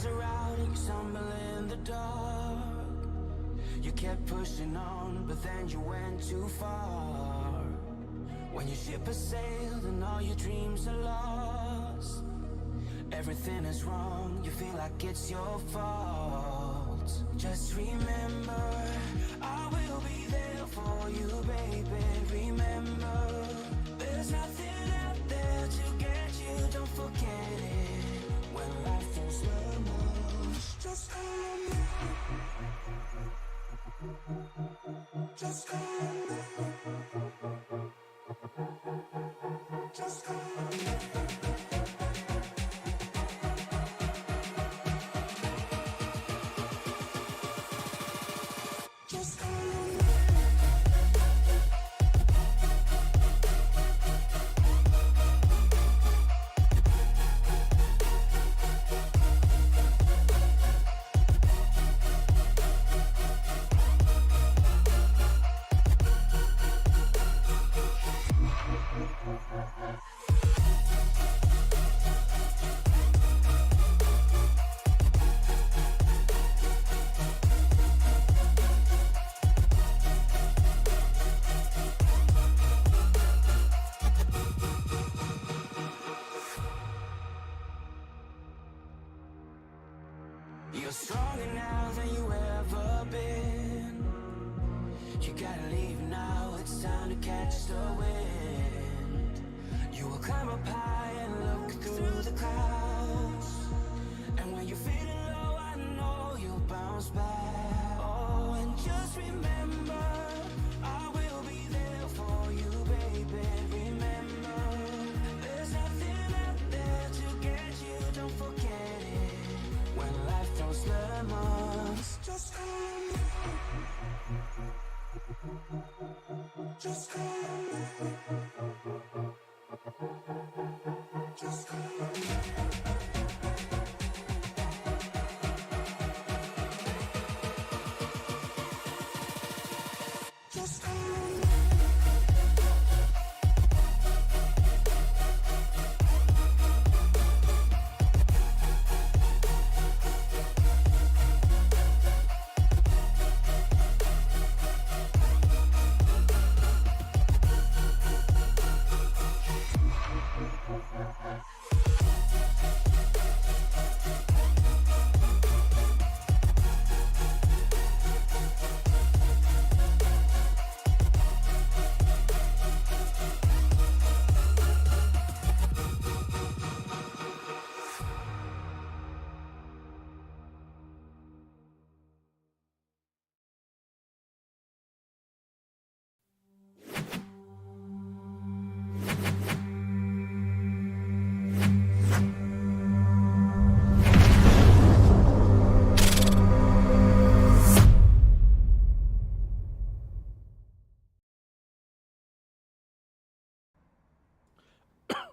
lights are out and you stumble in the dark. You kept pushing on, but then you went too far. When your ship has sailed and all your dreams are lost, everything is wrong, you feel like it's your fault. Just remember, I will be there for you, baby. Remember, there's nothing out there to get you, don't forget it. When life feels lemons, just call on me. Just call on me. Just call on me. Just call on me. You're stronger now than you ever been. You gotta leave now, it's time to catch the wind. You will climb up high and look through the clouds. And when you're feeling low, I know you'll bounce back. Oh, and just remember, I will be there for you, baby. Remember, there's nothing out there to get you, don't forget it. When life throws lemons, just call on me. Just call on me. Just call on me. Just call on me.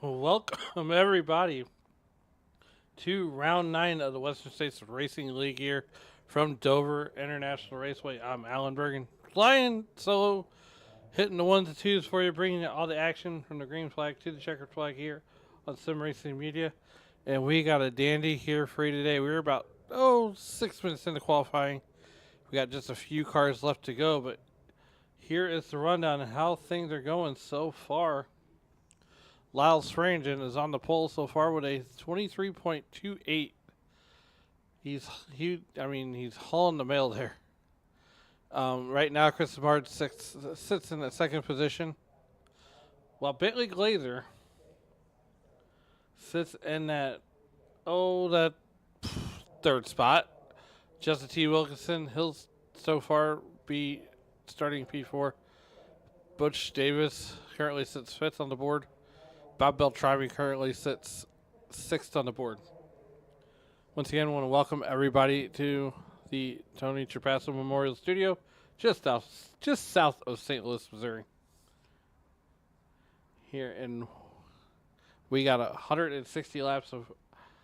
Welcome everybody to round 9 of the Western States Racing League here from Dover International Raceway. I'm Alan Bergen, flying solo, hitting the 1s and 2s for you, bringing you all the action from the green flag to the checkered flag here on Sim Racing Media. And we got a dandy here for you today. We're about 6 minutes into qualifying. We got just a few cars left to go, but here is the rundown of how things are going so far. Lyle Swearingen is on the pole so far with a 23.28. He's hauling the mail there. Right now, Chris Bard sits in the second position, while Bentley Glazer sits in that third spot. Justin T. Wilkinson, he'll so far be starting P4. Butch Davis currently sits 5th on the board. Bob Beltrami currently sits 6th on the board. Once again, I want to welcome everybody to the Tony Trapasso Memorial Studio, just south of St. Louis, Missouri. Here, and we got 160 laps of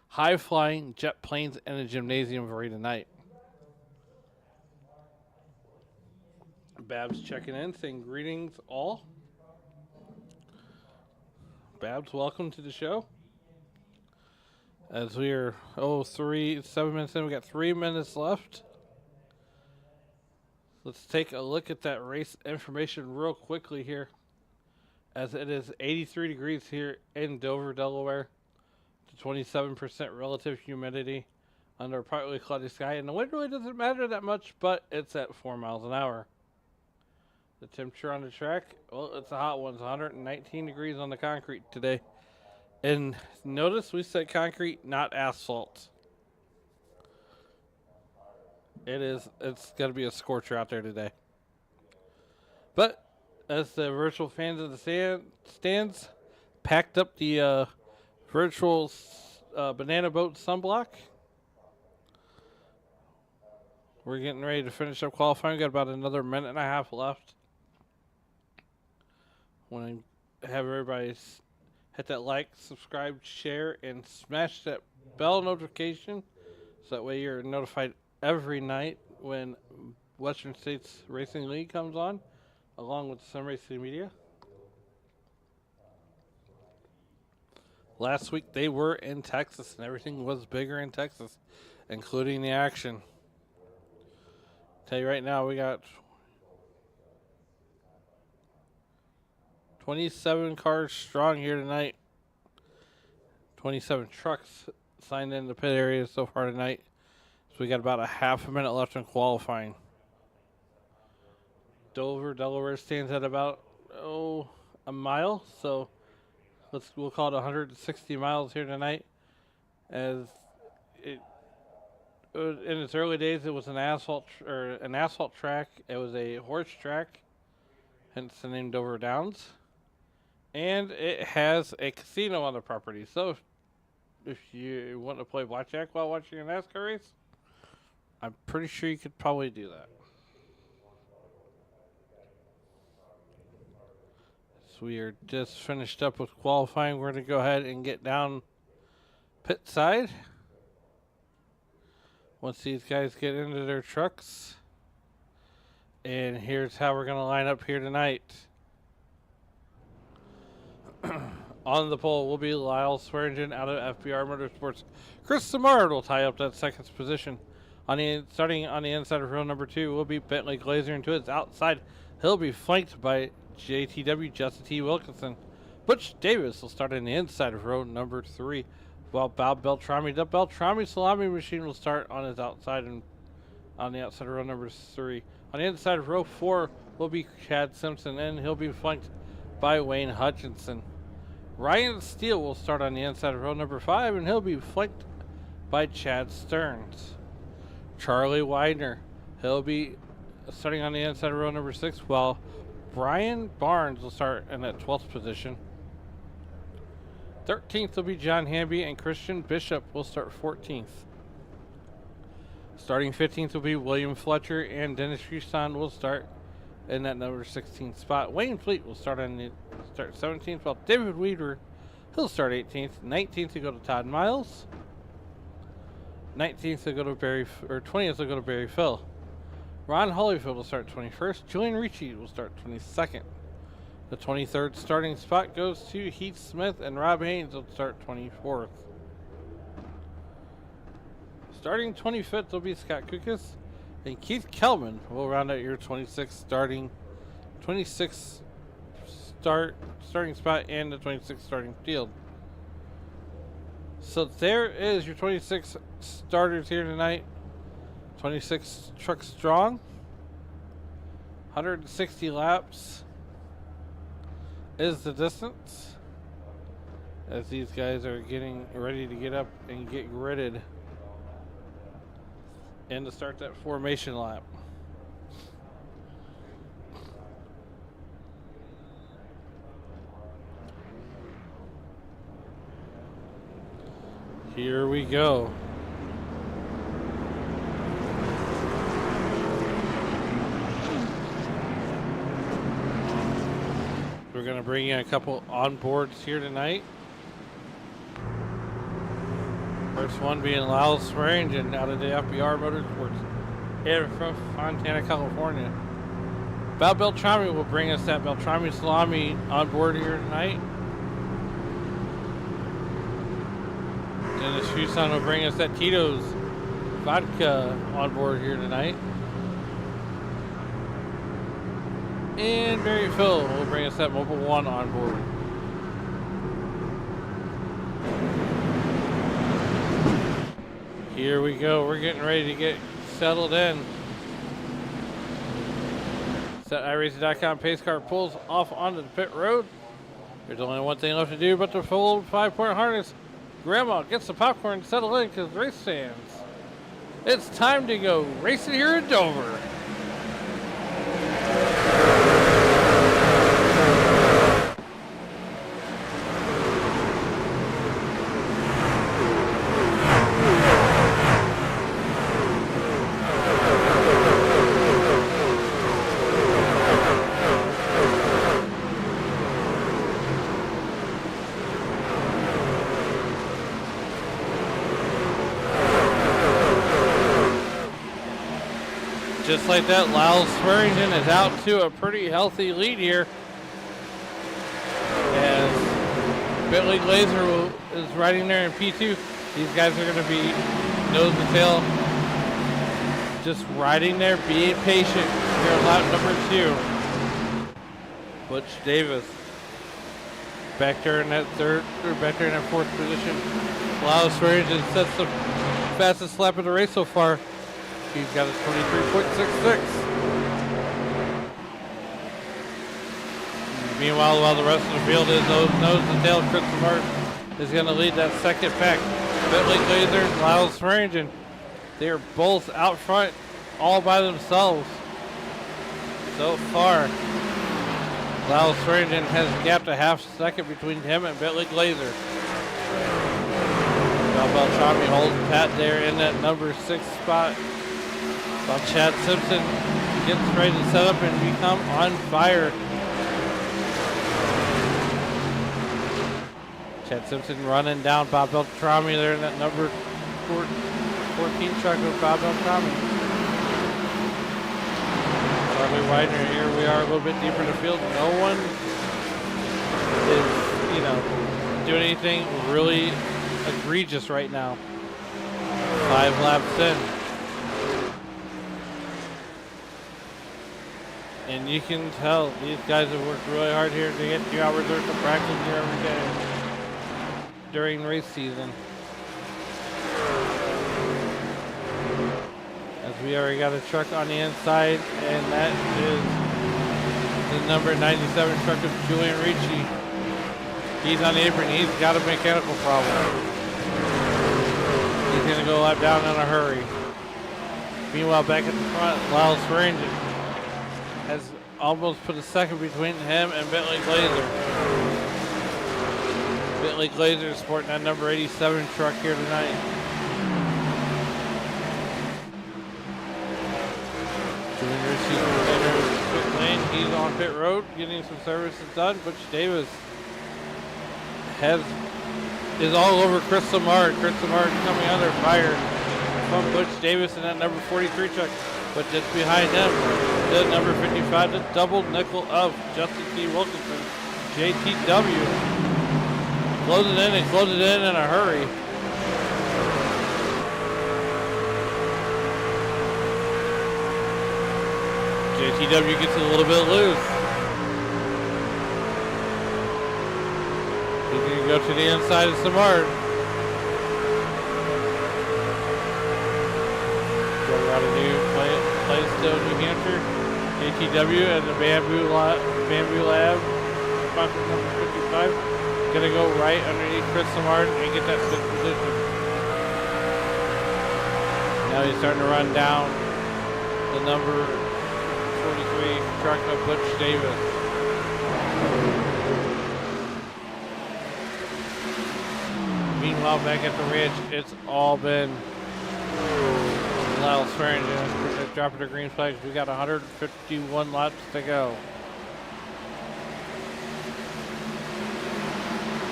high-flying jet planes and a gymnasium for you tonight. Babs checking in, saying greetings all. Babs, welcome to the show. As we are 7 minutes in, we got 3 minutes left. Let's take a look at that race information real quickly here. As it is 83 degrees here in Dover, Delaware, to 27% relative humidity under a partly cloudy sky. And the wind really doesn't matter that much, but it's at 4 miles an hour. The temperature on the track, well, it's a hot one. It's 119 degrees on the concrete today. And notice we said concrete, not asphalt. It's going to be a scorcher out there today. But as the virtual fans of the stands packed up the virtual banana boat sunblock, we're getting ready to finish up qualifying. We've got about another minute and a half left. Want to have everybody hit that like, subscribe, share, and smash that bell notification so that way you're notified every night when Western States Racing League comes on, along with Sim Racing Media. Last week they were in Texas, and everything was bigger in Texas, including the action. Tell you right now, we got 27 cars strong here tonight. 27 trucks signed in the pit area so far tonight. So we got about a half a minute left in qualifying. Dover, Delaware stands at about a mile, so we'll call it 160 miles here tonight. As in its early days, it was an asphalt track. It was a horse track, hence the name Dover Downs, and it has a casino on the property. So if you want to play blackjack while watching a NASCAR race, I'm pretty sure you could probably do that. So we are just finished up with qualifying. We're going to go ahead and get down pit side. Once these guys get into their trucks. And here's how we're going to line up here tonight. On the pole will be Lyle Swearingen out of FBR Motorsports. Chris Samard will tie up that second position. Starting on the inside of row number 2 will be Bentley Glazer, and to his outside, he'll be flanked by JTW Justin T. Wilkinson. Butch Davis will start on the inside of row number 3, while Bob Beltrami, the Beltrami Salami Machine, will start on his outside and on the outside of row number 3. On the inside of row 4 will be Chad Simpson, and he'll be flanked by Wayne Hutchinson. Ryan Steele will start on the inside of row number 5, and he'll be flanked by Chad Stearns. Charlie Widener, he'll be starting on the inside of row number 6, while Brian Barnes will start in that 12th position. 13th will be John Hamby, and Christian Bishop will start 14th. Starting 15th will be William Fletcher, and Dennis Houston will start in that number 16th spot. Wayne Fleet will start 17th, while David Weaver, he'll start 18th. 19th will go to Todd Miles. 19th will go to 20th will go to Barry Phil. Ron Holyfield will start 21st. Julian Ricci will start 22nd. The 23rd starting spot goes to Heath Smith, and Rob Haynes will start 24th. Starting 25th will be Scott Kukas, and Keith Kelman will round out your 26th starting spot and the 26th starting field. So there is your 26 starters here tonight. 26 trucks strong. 160 laps is the distance, as these guys are getting ready to get up and get gridded and to start that formation lap. Here we go. We're going to bring in a couple onboards here tonight. First one being Lyle Swearingen out of the FBR Motorsports here from Fontana, California. Bob Beltrami will bring us that Beltrami Salami on board here tonight. Dennis Fuson will bring us that Tito's vodka on board here tonight. And Barry Phil will bring us that Mobile One on board. Here we go. We're getting ready to get settled in. Set iRacing.com pace car pulls off onto the pit road. There's only one thing left to do but to fold 5-point harness. Grandma gets the popcorn settled in because race fans. It's time to go racing here in Dover. Just like that, Lyle Swearingen is out to a pretty healthy lead here. As Bentley Glazer is riding there in P2. These guys are going to be nose to tail, just riding there, being patient here on lap number 2. Butch Davis back there in that third, or back there in that 4th position. Lyle Swearingen sets the fastest lap of the race so far. He's got a 23.66. Meanwhile, while the rest of the field is nose to tail, Chris Martin is going to lead that second pack. Bentley Glazer and Lyle Swearingen, they are both out front all by themselves so far. Lyle Swearingen has gapped a half second between him and Bentley Glazer. Beltrami holds pat there in that number 6 spot. While Chad Simpson gets ready to set up and become on fire. Chad Simpson running down Bob Beltrami there in that number 14 truck with Bob Beltrami. Charlie Widener, here we are a little bit deeper in the field. No one is, doing anything really egregious right now. 5 laps in. And you can tell these guys have worked really hard here to get 2 hours worth of practice here every day during race season. As we already got a truck on the inside, and that is the number 97 truck of Julian Ricci. He's on the apron. He's got a mechanical problem. He's going to go lap down in a hurry. Meanwhile, back at the front, Lyle Swearingen has almost put a second between him and Bentley Glazer. Bentley Glazer is sporting that number 87 truck here tonight. Julian Ricci's entering pit lane. He's on pit road getting some services done. Butch Davis is all over Chris Samard. Chris Samard coming under fire from Butch Davis in that number 43 truck. But just behind him, the number 55, the double nickel of Justin T. Wilkinson, JTW. Closes it in a hurry. JTW gets a little bit loose. He's going to go to the inside of Samard. Out of Plainville, New Hampshire. ATW and the Bamboo Lab, sponsor number 55, gonna go right underneath Chris Samard and get that 5th position. Now he's starting to run down the number 43 truck of Butch Davis. Meanwhile, back at the ridge, it's all been Lyle Swearingen dropping the green flags. We got 151 laps to go.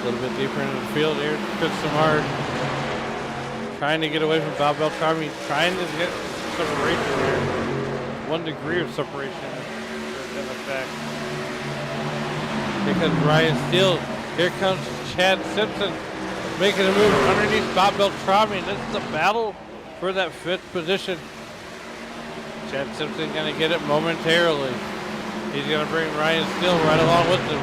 A little bit deeper into the field here. Chris Samard trying to get away from Bob Beltrami, trying to get separation here. 1 degree of separation in effect. Here comes Ryan Steele. Here comes Chad Simpson. making a move underneath Bob Beltrami, and this is a battle for that 5th position. Chad Simpson going to get it momentarily. He's going to bring Ryan Steele right along with him.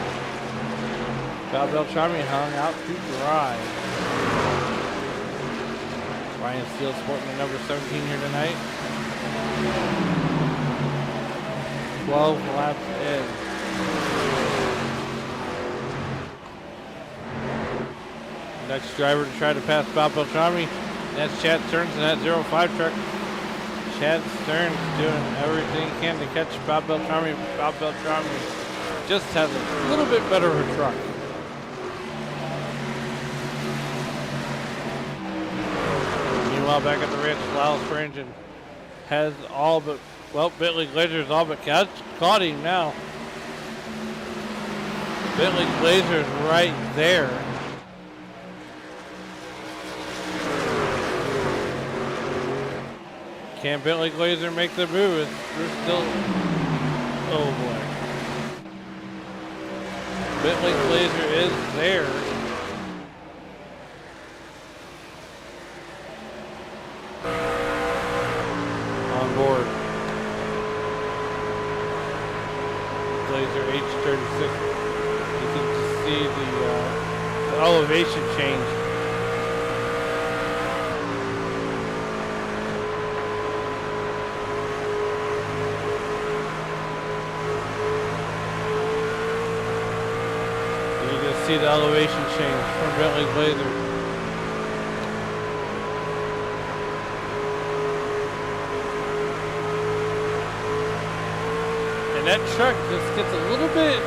Bob Beltrami hung out to dry. Ryan Steele sporting the number 17 here tonight. 12 laps in. Next driver to try to pass Bob Beltrami. That's Chad Stearns in that 05 truck. Chad Stearns doing everything he can to catch Bob Beltrami. Bob Beltrami just has a little bit better of a truck. Meanwhile, back at the ranch, Lyle Springen has all but, well, Bentley Glazer's all but caught him now. Bentley Glazer's right there. Can Bentley Glazer make the move? There's still, oh boy. Bentley Glazer is there. On board. Glazer H36. You can see the elevation change. See the elevation change from Bentley Glazer. And that truck just gets a little bit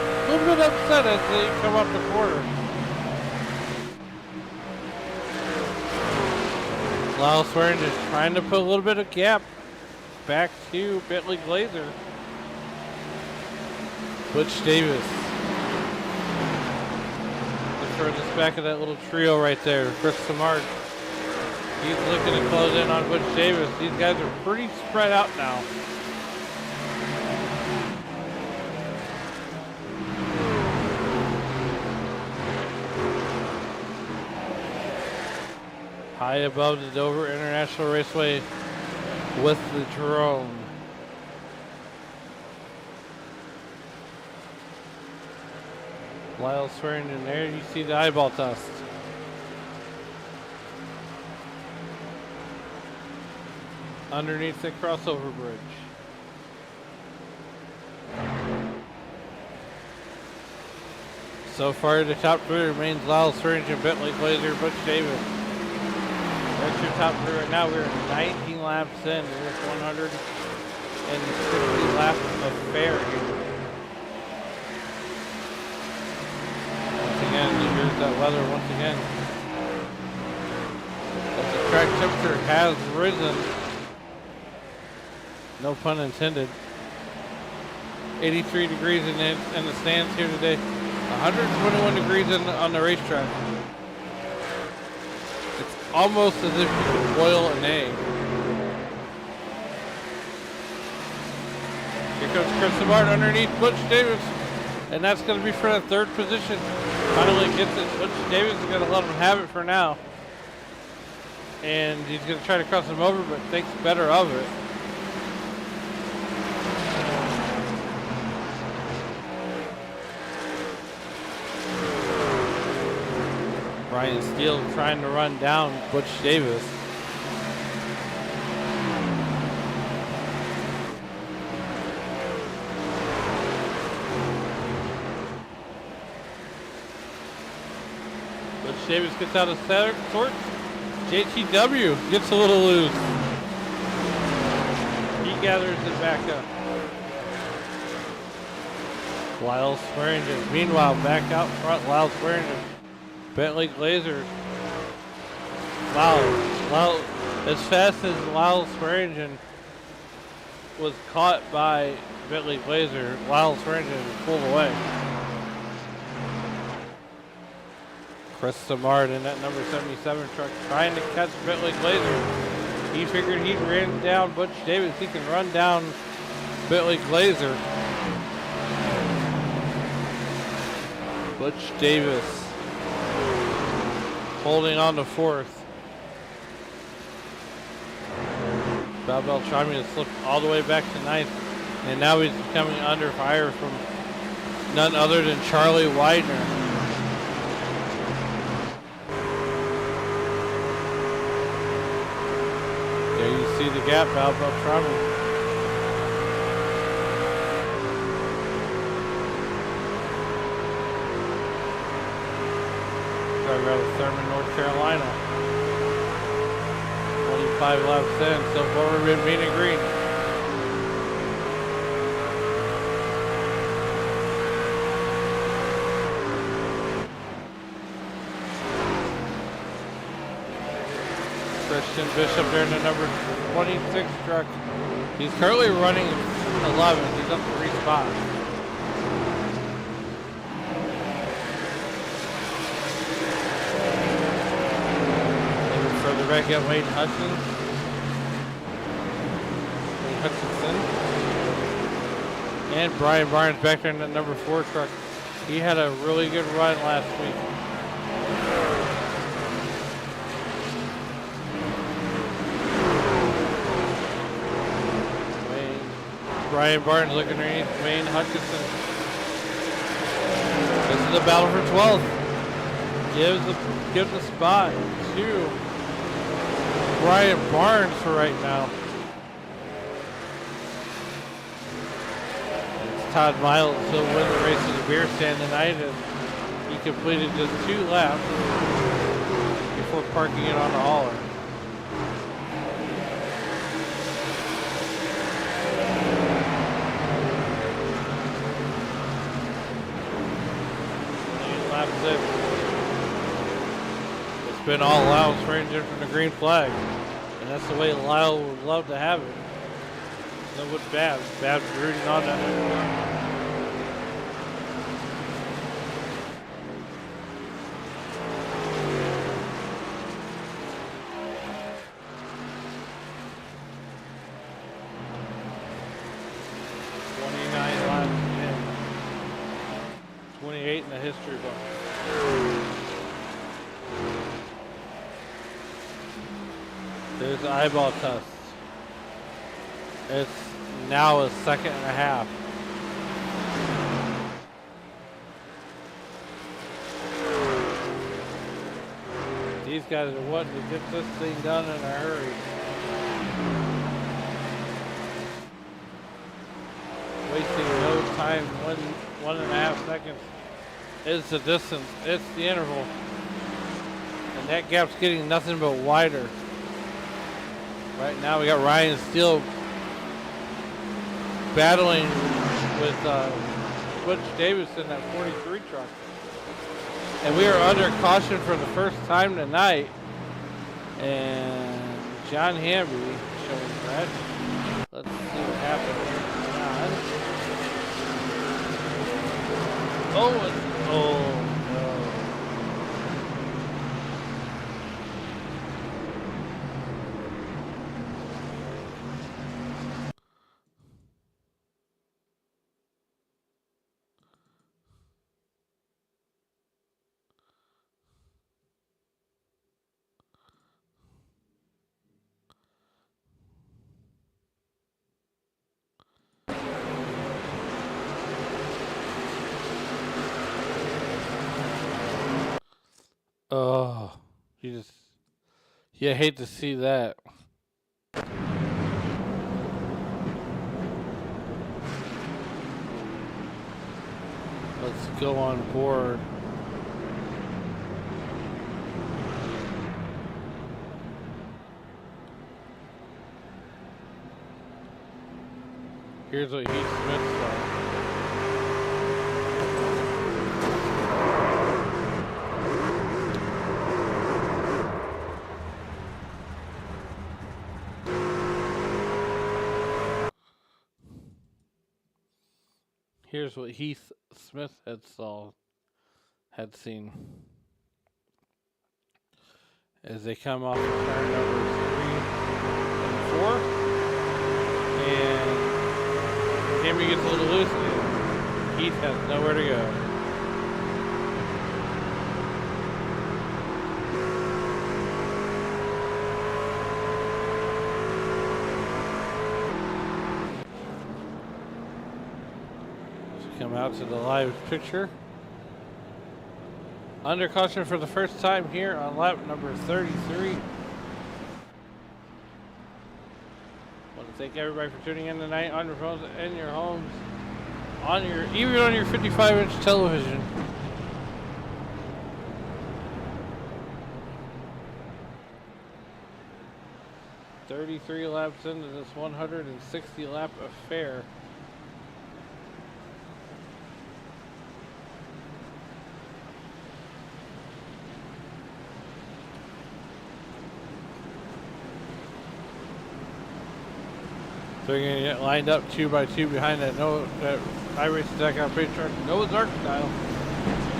upset as they come up the quarter. Lyle Swearing just trying to put a little bit of gap back to Bentley Glazer. Butch Davis. Furthest back of that little trio right there. Chris Samard. He's looking to close in on Butch Davis. These guys are pretty spread out now. High above the Dover International Raceway with the drone. Lyle Swearing in there, you see the eyeball test. Underneath the crossover bridge. So far, the top three remains Lyle Swearing and Bentley Glazer, Butch Davis. That's your top three right now. We're 19 laps in with 160 laps of fair here. Again, here's that weather once again. As the track temperature has risen, no pun intended. 83 degrees in the stands here today. 121 degrees on the racetrack. It's almost as if you could boil an egg. Here comes Chris Samard underneath Butch Davis. And that's going to be for the 3rd position. Finally gets it. Butch Davis is going to let him have it for now. And he's going to try to cross him over, but thinks better of it. Ryan Steele trying to run down Butch Davis. Davis gets out of sorts. JTW gets a little loose. He gathers it back up. Lyle Swearingen. Meanwhile, back out front, Lyle Swearingen. Bentley Glazer. Wow. As fast as Lyle Swearingen was caught by Bentley Glazer, Lyle Swearingen pulled away. Chris Samard in that number 77 truck trying to catch Bentley Glazer. He figured he'd ran down Butch Davis. He can run down Bentley Glazer. Butch Davis holding on to fourth. Beltrami has slipped all the way back to ninth, and now he's coming under fire from none other than Charlie Widener. There you see the gap, Beltrami. Driver out of Thurman, North Carolina. 25 laps in, so far we're in mean and green. Christian Bishop there in the number 26 truck. He's currently running 11th. He's up 3 spots. Further back at Wayne Hutchinson. And Brian Barnes back there in the number 4 truck. He had a really good run last week. Brian Barnes looking underneath Wayne Hutchinson. This is the battle for 12th. Gives the spot to Brian Barnes for right now. It's Todd Miles will win the race in the beer stand tonight, and he completed just 2 laps before parking it on the hauler. It's been all Lyle's ranging from the green flag, and that's the way Lyle would love to have it. So with Babs rooting on that. 29 laps in. 28 in the history book. There's the eyeball test. It's now a 1.5 seconds. These guys are wanting to get this thing done in a hurry. Wasting no time. 1.5 seconds is the distance. It's the interval. And that gap's getting nothing but wider. Right now we got Ryan Steele battling with Butch Davis in that 43 truck. And we are under caution for the first time tonight. And John Hamby showing red. Let's see what happens here. Oh, no. Oh, you hate to see that. Let's go on board. Here's what Heath Smith saw. Here's what Heath Smith had seen as they come off the turn numbers 3 and 4, and Henry gets a little loose, and Heath has nowhere to go. Come out to the live picture. Under caution for the first time here on lap number 33. Want to thank everybody for tuning in tonight on your phones and your homes, even on your 55-inch television. "33 laps into this 160 lap affair. So we're going to get lined up 2 by 2 behind that iRacing.com page truck, Noah's Ark style.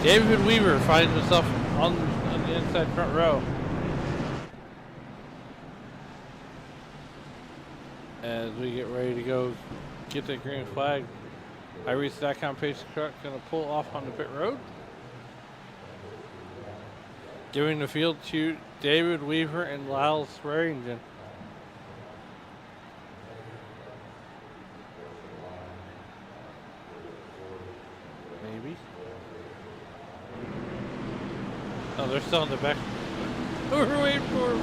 David Weaver finds himself on the inside front row. As we get ready to go get the green flag, iRacing.com page truck going to pull off on the pit road. Giving the field to David Weaver and Lyle Swearingen. Maybe. Oh, they're still in the back. We're waiting for him.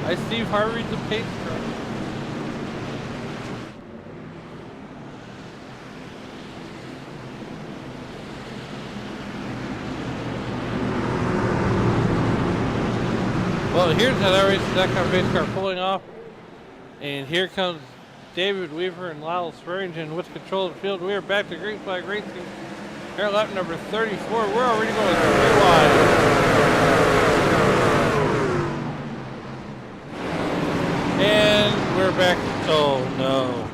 I Steve Harvey's the pace truck. Well, here's that iRacing.com pace car pulling off. And here comes David Weaver and Lyle Swearingen with control of the field. We are back to Green Flag Racing. Here lap number 34. We're already going 3 wide. And we're back. Oh no.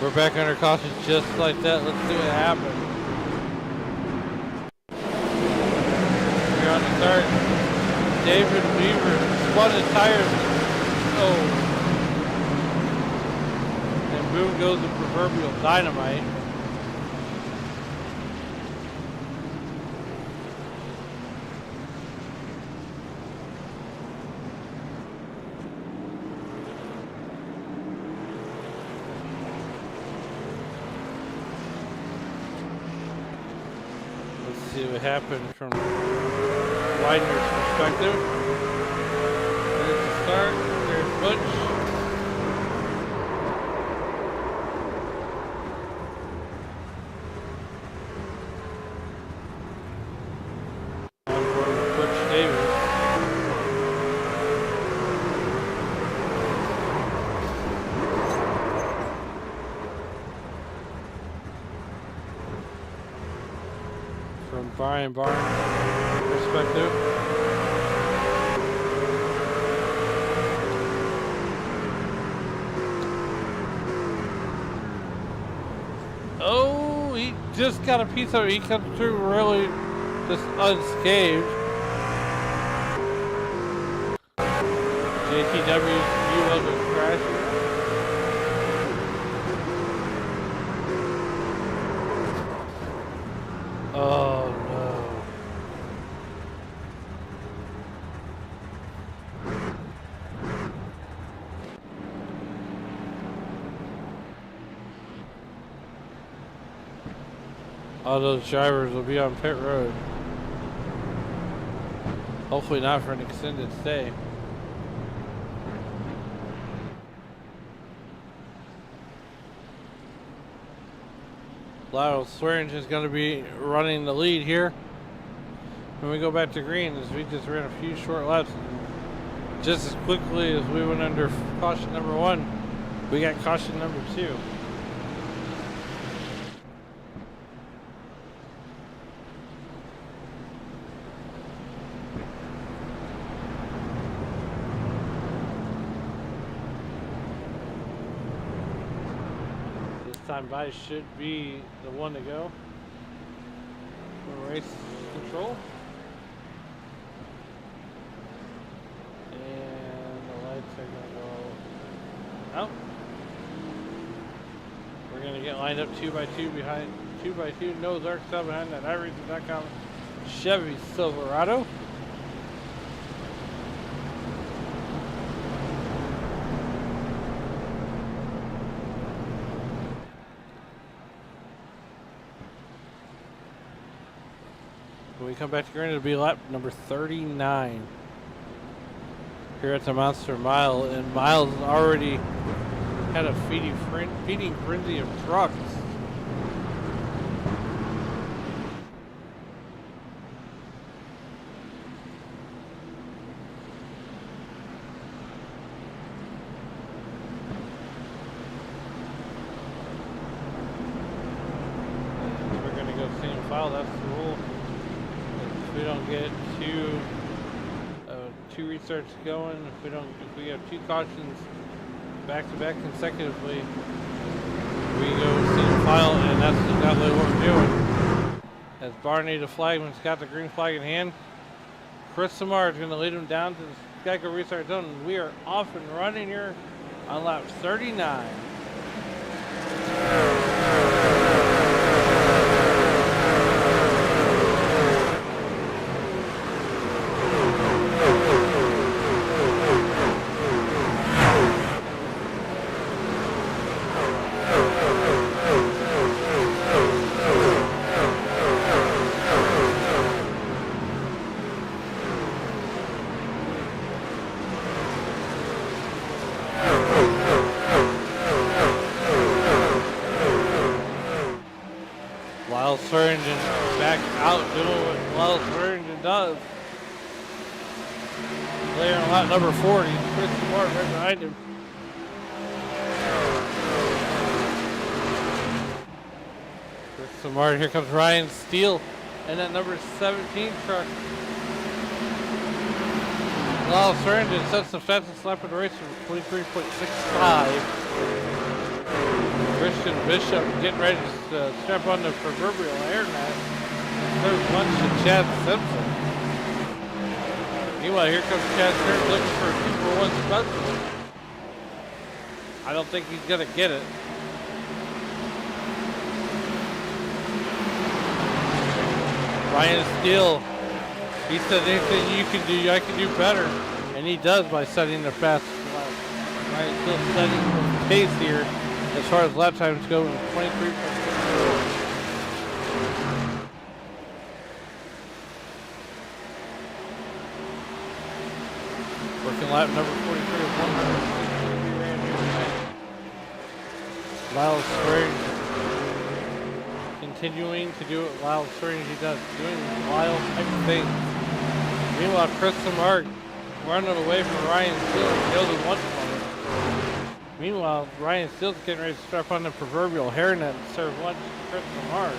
We're back under caution just like that. Let's see what happened. We're on the start. David Weaver spun his tires. Oh. Boom goes the proverbial dynamite. Let's see what happened from Widener's perspective. There's the start. There's Butch. Brian Barnes perspective. Oh, he just got a piece of it. He comes through really just unscathed. JTW's view of the crash. Oh. All those drivers will be on pit road. Hopefully not for an extended stay. Lyle Swearingen is going to be running the lead here. When we go back to green, as we just ran a few short laps, just as quickly as we went under caution number 1, we got caution number 2. Time by should be the one to go for race control. And the lights are going to go out. We're going to get lined up 2 by 2 behind 2 by 2. Noah's Ark style behind that iRacing.com Chevy Silverado. we come back to green, it'll be lap number 39 here at the Monster Mile, and Miles already had a feeding frenzy of trucks. We're going to go single file, that's the rule. If we don't get two restarts going, if we have two cautions back to back consecutively, we go single file, and that's exactly what we're doing. As Barney the flagman's got the green flag in hand, Chris Samar is going to lead him down to the Geico restart zone, and we are off and running here on lap 39. Swearingen back out doing what Lyle Swearingen does. Player on lap number 40, Chris Smart right behind him. Chris Smart, here comes Ryan Steele and that number 17 truck. Lyle Swearingen sets the fastest lap of the race from 23.65. Christian Bishop getting ready to strap on the proverbial hairnet. There's lunch to Chad Simpson. Meanwhile, here comes Chad Simpson looking for a 2-for-1 special. I don't think he's going to get it. Ryan Steele, he said anything you can do, I can do better. And he does by setting the fast lap. Ryan Steele setting the pace here. As far as lap times go, 23. Working lap number 43 of 163 ran here tonight. Lyle Springs continuing to do what Lyle Springs he does, doing Lyle type of things. Meanwhile, Chris Samart running away from Ryan Steele, the only one. Meanwhile, Ryan Steele's getting ready to strap on the proverbial hairnet and serve lunch to Chris Lamar.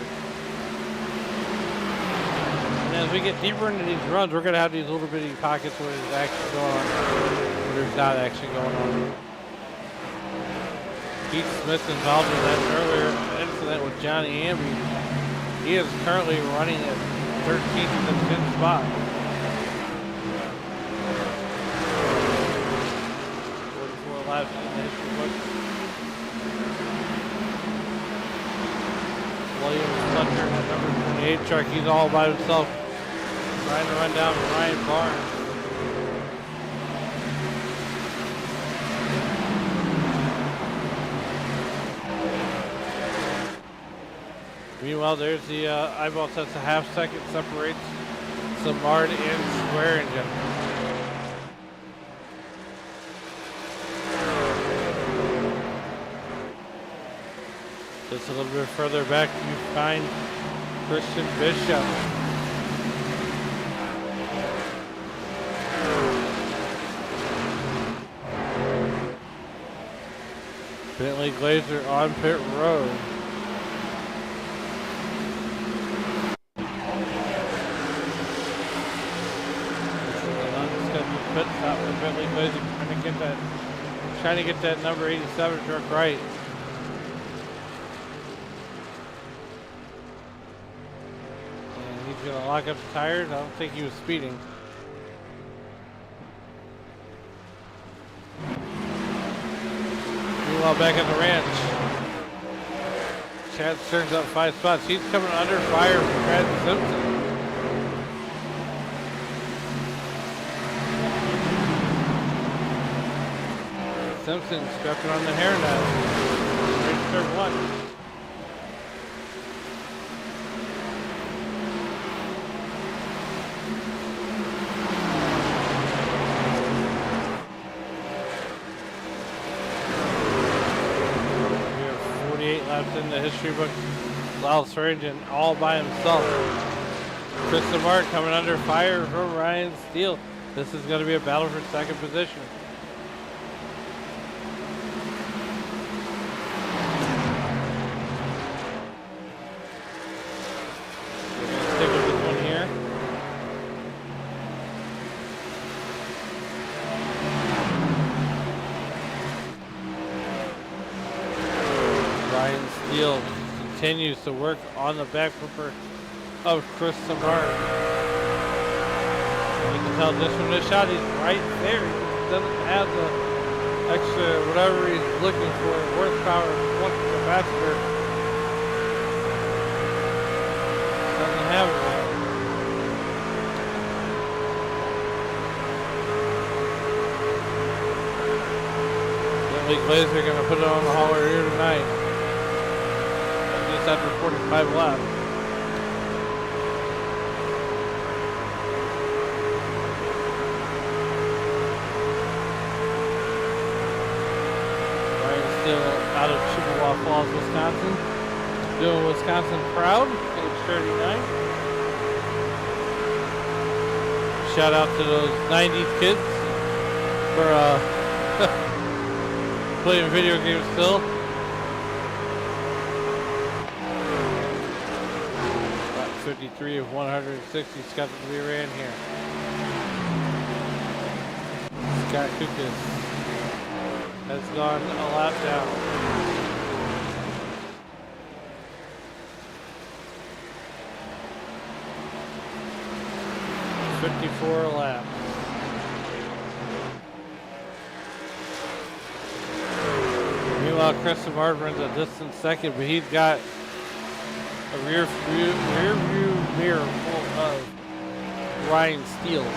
And as we get deeper into these runs, we're going to have these little bitty pockets where there's action going on, where there's not action going on. Keith Smith involved in that earlier incident with Johnny Amby. He is currently running at 13th in the 10th spot. Laps in the history book. William Sutter at number 28 truck, he's all by himself, trying to run down Ryan Barnes. Meanwhile, there's the eyeball test, a half second separates Samard and Swearingen. Just a little bit further back, you find Christian Bishop. Bentley Glazer on pit road. This is an unscheduled pit stop for Bentley Glazer, trying to get that number 87 truck right. He's going to lock up the tires. I don't think he was speeding. Meanwhile, back at the ranch, Chad turns up 5 spots. He's coming under fire from Chad Simpson. Simpson strapping on the hairnet. Ready to serve lunch. laps in the history book. Lyle Swearingen all by himself. Chris DeMart coming under fire from Ryan Steele. This is going to be a battle for second position. We're going to stick with this one here. Ryan Steele continues to work on the back flipper of Chris DeMart. You can tell just from this shot, he's right there. He doesn't have the extra whatever he's looking for, horsepower, capacitor. Doesn't have it yet. Bentley Glazer going to put it on the hauler here tonight. Just after 45 laps. Out of Chippewa Falls, Wisconsin. Doing Wisconsin proud, age 39. Shout out to those 90s kids for playing video games still. About 53 of 160 Scott to be ran here. Scott Kukas has gone a lap down. 54 laps. Meanwhile, Chris DeMart runs a distant second, but he's got a rear view mirror full of Ryan Steele.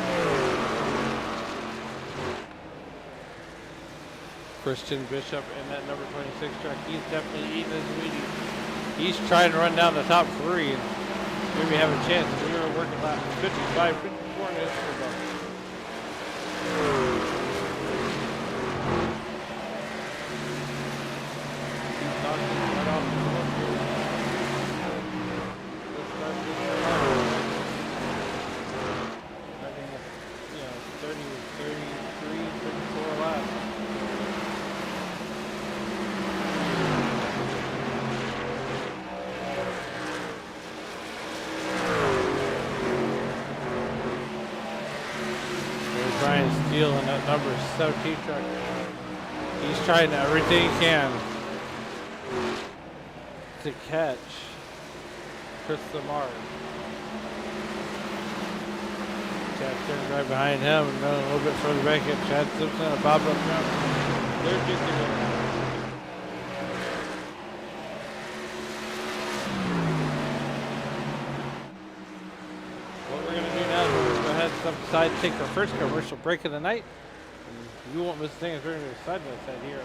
Christian Bishop in that number 26 truck. He's definitely eating his Wheaties. He's trying to run down the top three and maybe have a chance. We were working lap 55, 54 in this for Steele in that number 17 truck. He's trying everything he can to catch Chris DeMart. Chad turns right behind him and running a little bit further back at Chad Simpson and Bob up front. They're just together. Step aside, take our first commercial break of the night. And you won't miss a thing as we're going to be side by side here.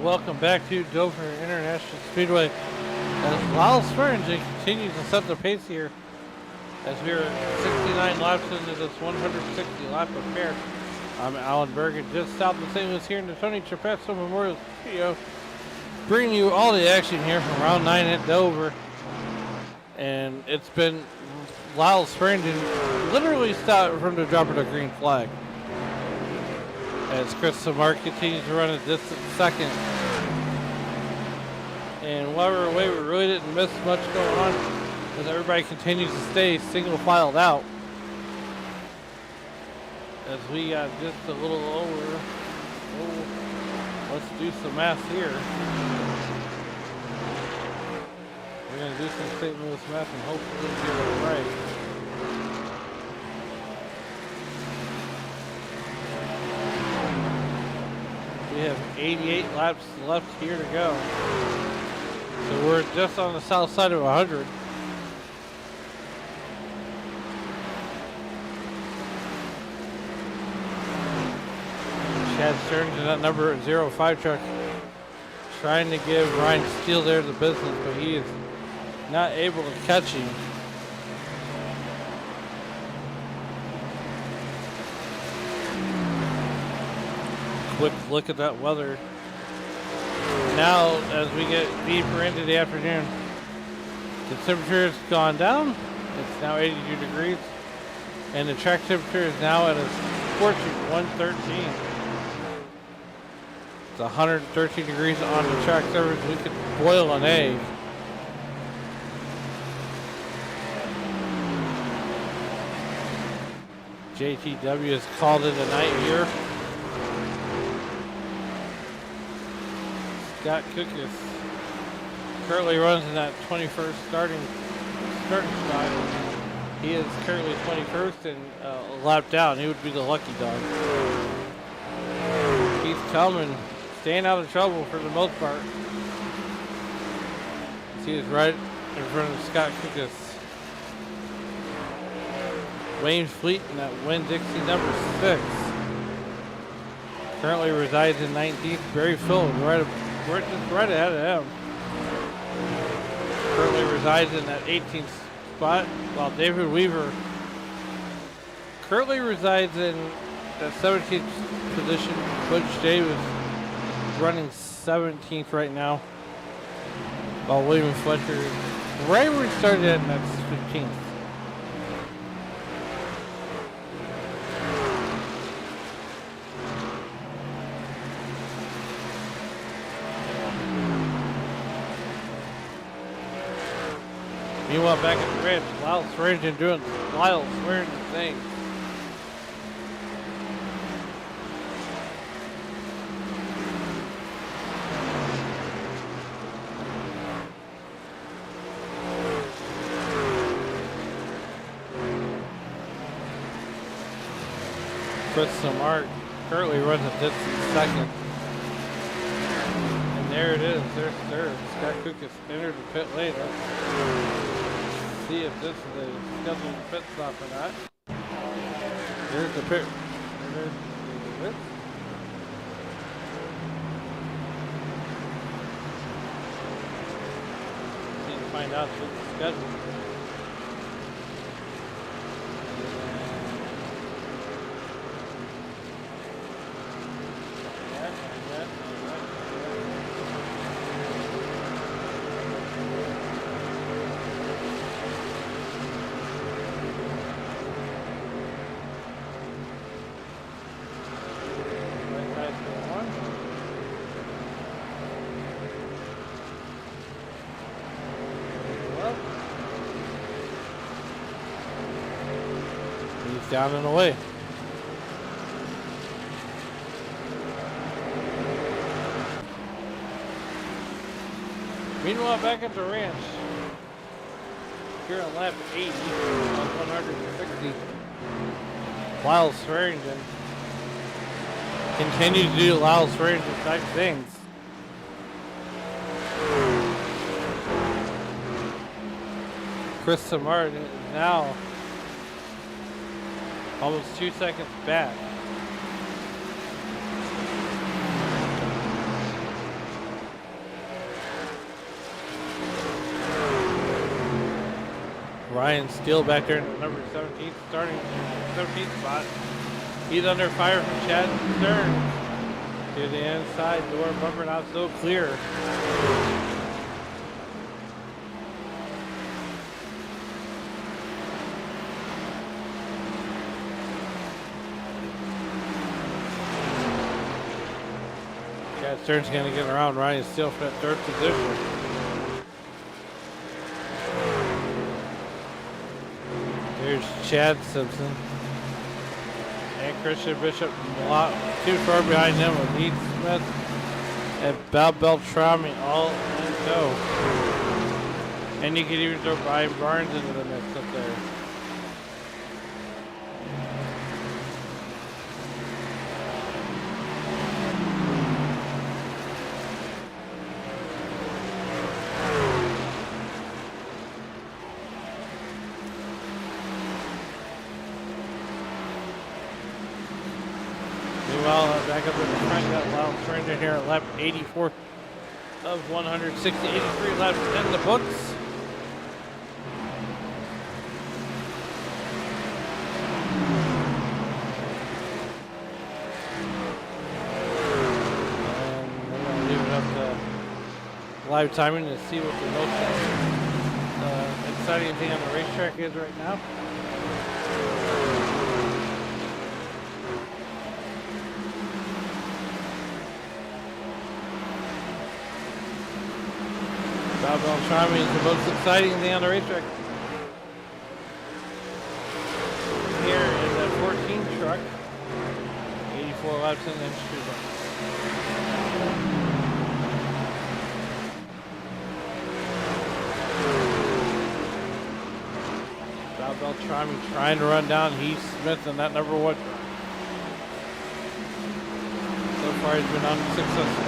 welcome back to Dover International Speedway. As Lyle Swearingen continues to set the pace here as we are 69 laps into this 160 lap affair. I'm Alan Bergen, just south of St. Louis here in the Tony Trapezo Memorial Studio, bringing you all the action here from round 9 at Dover. And it's been Lyle Swearingen literally stopped from the drop of the green flag, as Chris Samar continues to run a distant second. And while we're away, we really didn't miss much going on, as everybody continues to stay single-filed out. As we got just a little over. Oh, let's do some math here. We're going to do some St. Louis math and hopefully get it right. We have 88 laps left here to go. So we're just on the south side of 100. Chad Stearns in that number 05 truck trying to give Ryan Steele there the business, but he is not able to catch him. Quick look at that weather. Now, as we get deeper into the afternoon, the temperature has gone down. It's now 82 degrees, and the track temperature is now at a scorching 113. It's 113 degrees on the track surface. We could boil an egg. JTW has called it a night here. Scott Kukas currently runs in that 21st starting spot. He is currently 21st and a lap down. He would be the lucky dog. He's coming, staying out of trouble for the most part. He is right in front of Scott Kukas. Wayne Fleet in that Winn-Dixie number 6 currently resides in 19th. Barry Phil just right ahead of him. Currently resides in that 18th spot, while David Weaver currently resides in that 17th position. Butch Davis running 17th right now, while William Fletcher right where he started at, and that's 15th. Meanwhile, back at the ranch, Lyle Swearingen doing Lyle Swearingen things. Chris Samar currently runs a distant second. And there it is. There's third. Scott Kukas entered the pit lane. See if this is a scheduled pit stop or not. There's the pit. There's the pit. Need to find out if it's scheduled. Down and away. Meanwhile, back at the ranch, here on lap 80 on 160, Lyle Swearingen continues to do Lyle Swearingen type things. Chris Samar is now almost 2 seconds back. Ryan Steele back there in the number 17, starting in the 17th spot. He's under fire from Chad Stern. To the inside, door bumper not so clear. Chad Stern's going to get around Ryan Steele for that third position. Here's Chad Simpson. And Christian Bishop too far behind him with Heath Smith and Bob Beltrami all in tow. And you could even throw Brian Barnes into the mix up there. Back up in the front, got Lyle Stranger here at lap 84 of 160, 83 laps in the books. And we're going to leave it up to live timing to see what the most exciting thing on the racetrack is right now. Bob Beltrami is the most exciting thing on the racetrack. Here is a 14 truck, 84 laps in the industry book. Bob Beltrami trying to run down Heath Smith in that number 1 truck. So far he's been unsuccessful.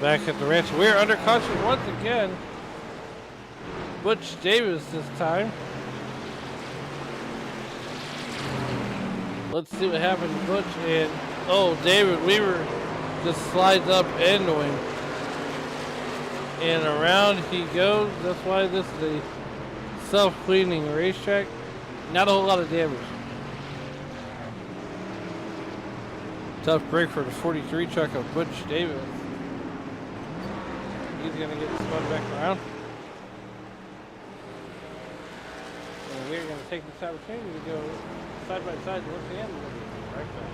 Back at the ranch, we're under caution once again. Butch Davis this time. Let's see what happened to Butch, and David Weaver just slides up into him, and around he goes. That's why this is a self-cleaning racetrack. Not a whole lot of damage. Tough break for the 43 truck of Butch Davis. He's going to get spun back around. And we're going to take this opportunity to go side by side once again. Right back.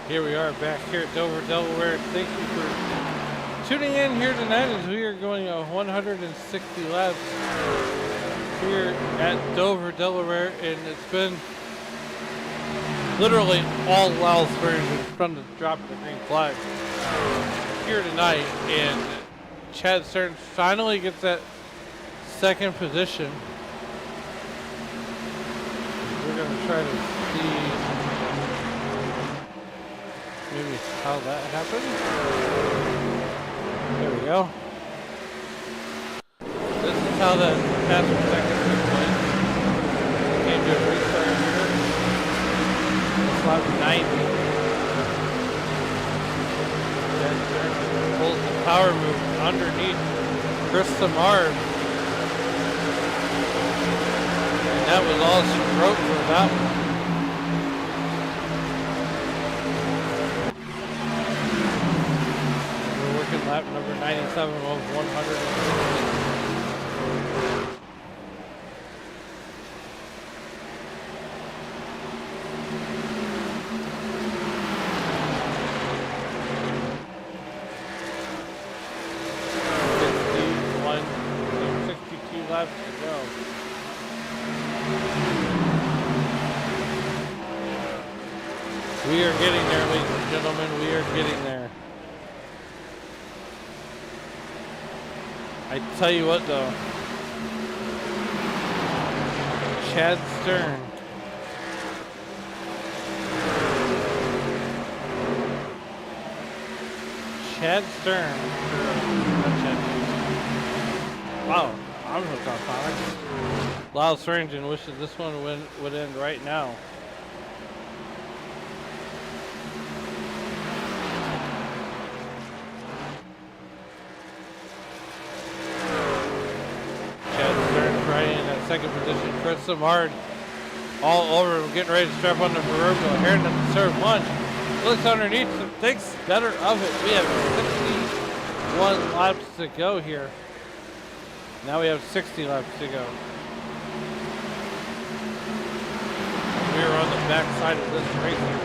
Here we are back here at Dover, Delaware. Thank you for tuning in here tonight as we are going 160 laps here at Dover, Delaware, and it's been literally all Lyle's versions from the drop of the green flag here tonight, and Chad Stern finally gets that second position. We're going to try to see maybe how that happened. There we go. This is how that past second took place. Came to a restart here. Lap 90. Chad Stern pulls the power move underneath Chris Samard. And that was all she wrote for that one. Lap number 97 of 160. Laps to go. We are getting there, ladies and gentlemen. We are getting there. I tell you what, though, Chad Stern wow, I'm hooked on comics. Lyle Swearingen wishes this one would end right now. Second position, Chris Samard all over him, getting ready to strap on the proverbial hairnet to serve lunch. Looks underneath and thinks better of it. We have 61 laps to go here. Now we have 60 laps to go. We are on the back side of this race here.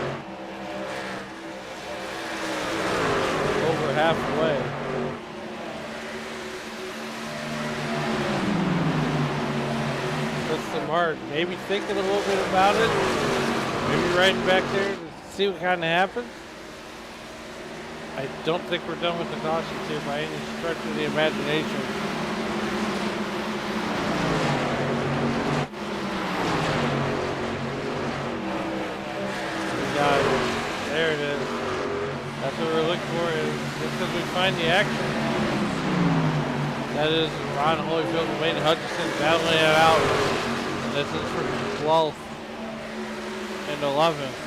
Over halfway. Samard maybe thinking a little bit about it, maybe riding back there to see what kind of happens. I don't think we're done with the cautions here by any stretch of the imagination. We got it. There it is. That's what we're looking for, is just as we find the action. That is Ron Holyfield and Wayne Hutchison battling it out. This is for 12th and 11th.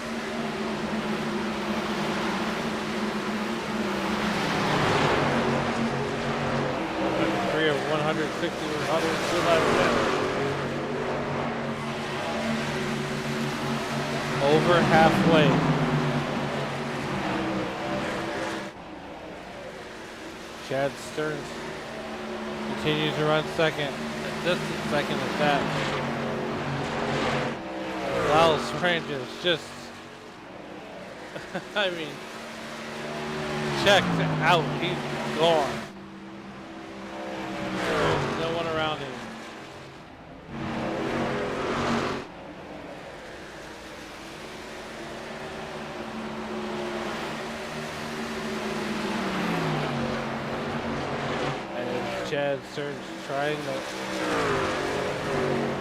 Three of 160 or 102 laps down. Over halfway. Chad Stern continues to run second. Distant second at that. Lyle Swearingen is just, I mean, checked out. He's gone. There's no one around him. And Chad Stern's trying to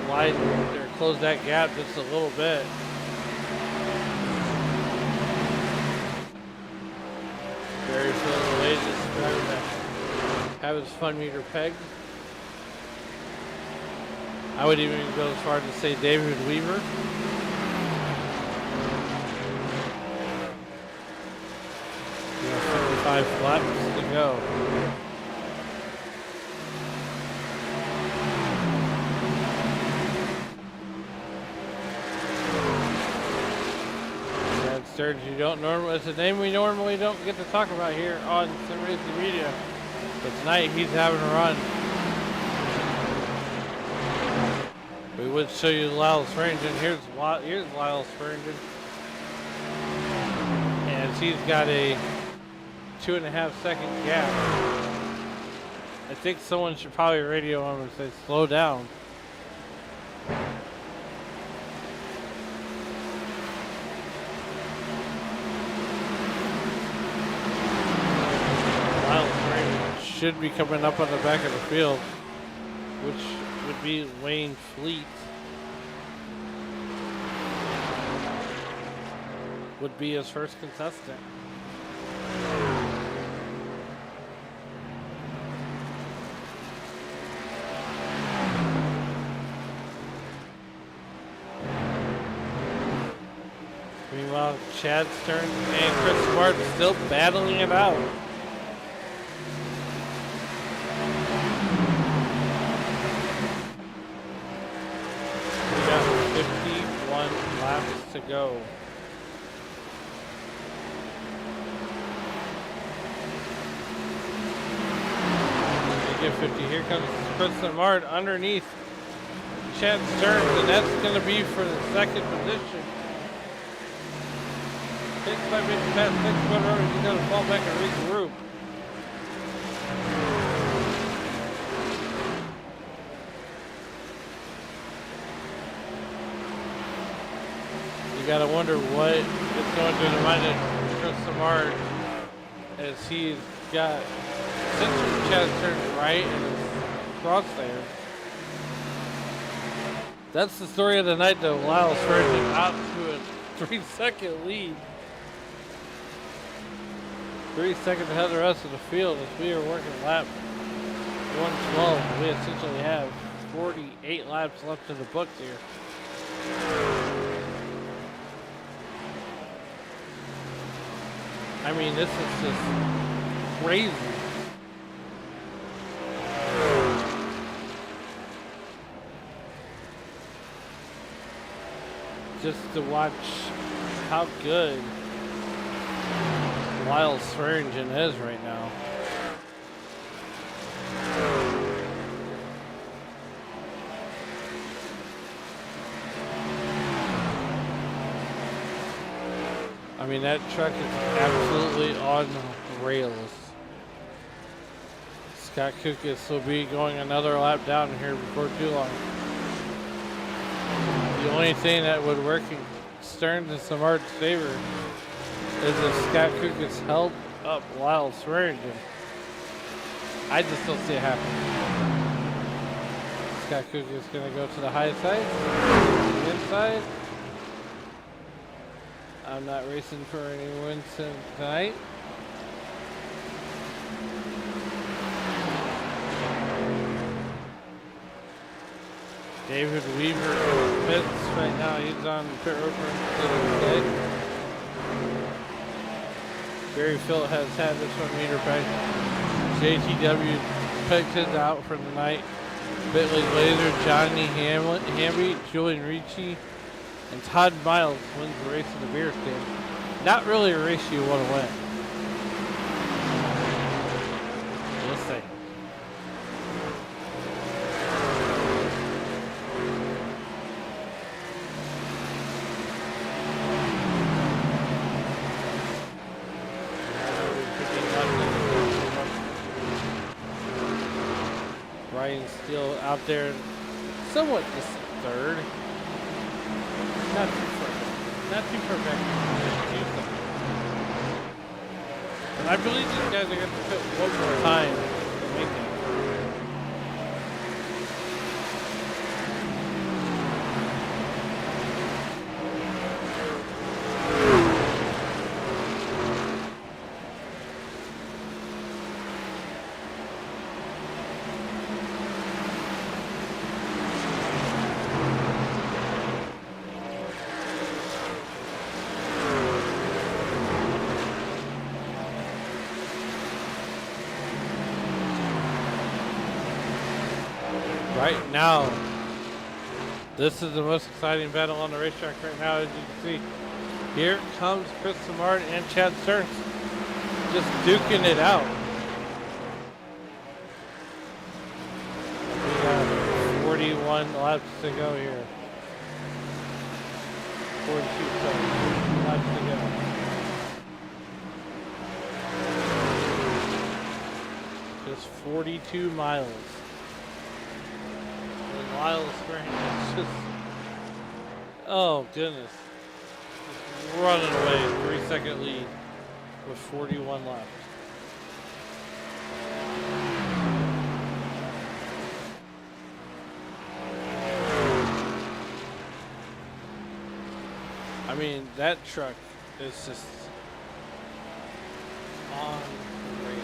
widen or close that gap just a little bit. Very slow way just trying to have his fun meter pegged. I would even go as far as to say David Weaver. We have 55 laps to go. Sturge, you don't normally, it's a name we normally don't get to talk about here on Sim Racing Media, but tonight he's having a run. We would show you Lyle Swearingen. Here's Lyle Swearingen. And as he's got a 2.5 second gap. I think someone should probably radio him and say, slow down. Should be coming up on the back of the field, which would be Wayne Fleet. Would be his first contestant. Meanwhile, Chad Stern and Chris Martin still battling it out. Laps to go. Get 50. Here comes Chris Mart underneath Chad Stearns, and that's going to be for the second position. 6 minutes past 6 1 road. He's going to fall back and regroup. Gotta wonder what is going through the mind of Chris Samard as he's got essentially Chad Stern right in his crosshairs. That's the story of the night though. Lyle Spurgeon out to a 3-second lead. 3 seconds ahead of the rest of the field as we are working lap 112. We essentially have 48 laps left in the books here. I mean, this is just crazy. Just to watch how good Lyle Swearingen is right now. I mean, that truck is absolutely on rails. Scott Kukas will be going another lap down here before too long. The only thing that would work in Stearns and Samart's favor is if Scott Kukas held up Lyle Swearingen. I just don't see it happening. Scott Kukas is going to go to the high side, the inside. I'm not racing for any wins tonight. David Weaver pits right now. He's on pit road for the day. Barry Phillip has had this 1 meter back. JTW picked his out for the night. Bentley Glazer, Johnny Hamby, Julian Ricci, and Todd Miles wins the race in the beer stand. Not really a race you want to win. We'll see. Ryan Steele out there, somewhat just third. Not too far back. And I believe these guys are going to put one more time to make it. Right now, this is the most exciting battle on the racetrack right now, as you can see. Here comes Chris Samard and Chad Stearns just duking it out. We got 41 laps to go here. 42 laps to go. is 42 miles. And Lyle Spring is just, oh goodness, just running away, 3-second lead with 41 left. I mean, that truck is just on the rails.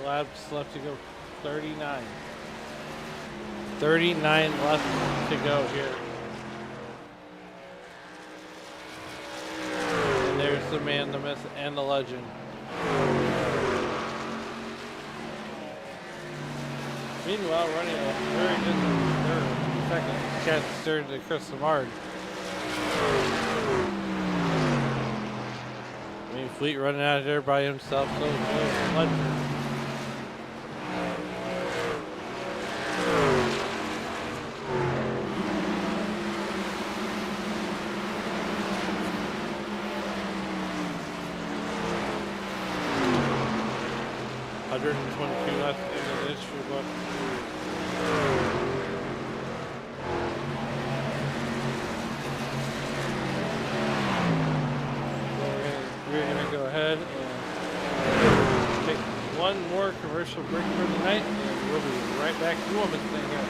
Laps left to go. 39. 39 left to go here. And there's the man, the myth, and the legend. Meanwhile, running a very good second. Cat third to Chris Samard. I mean, Fleet running out of there by himself, so no legend. Left into this book. So we're gonna go ahead and take one more commercial break for the night, and we'll be right back to Women's Thing here.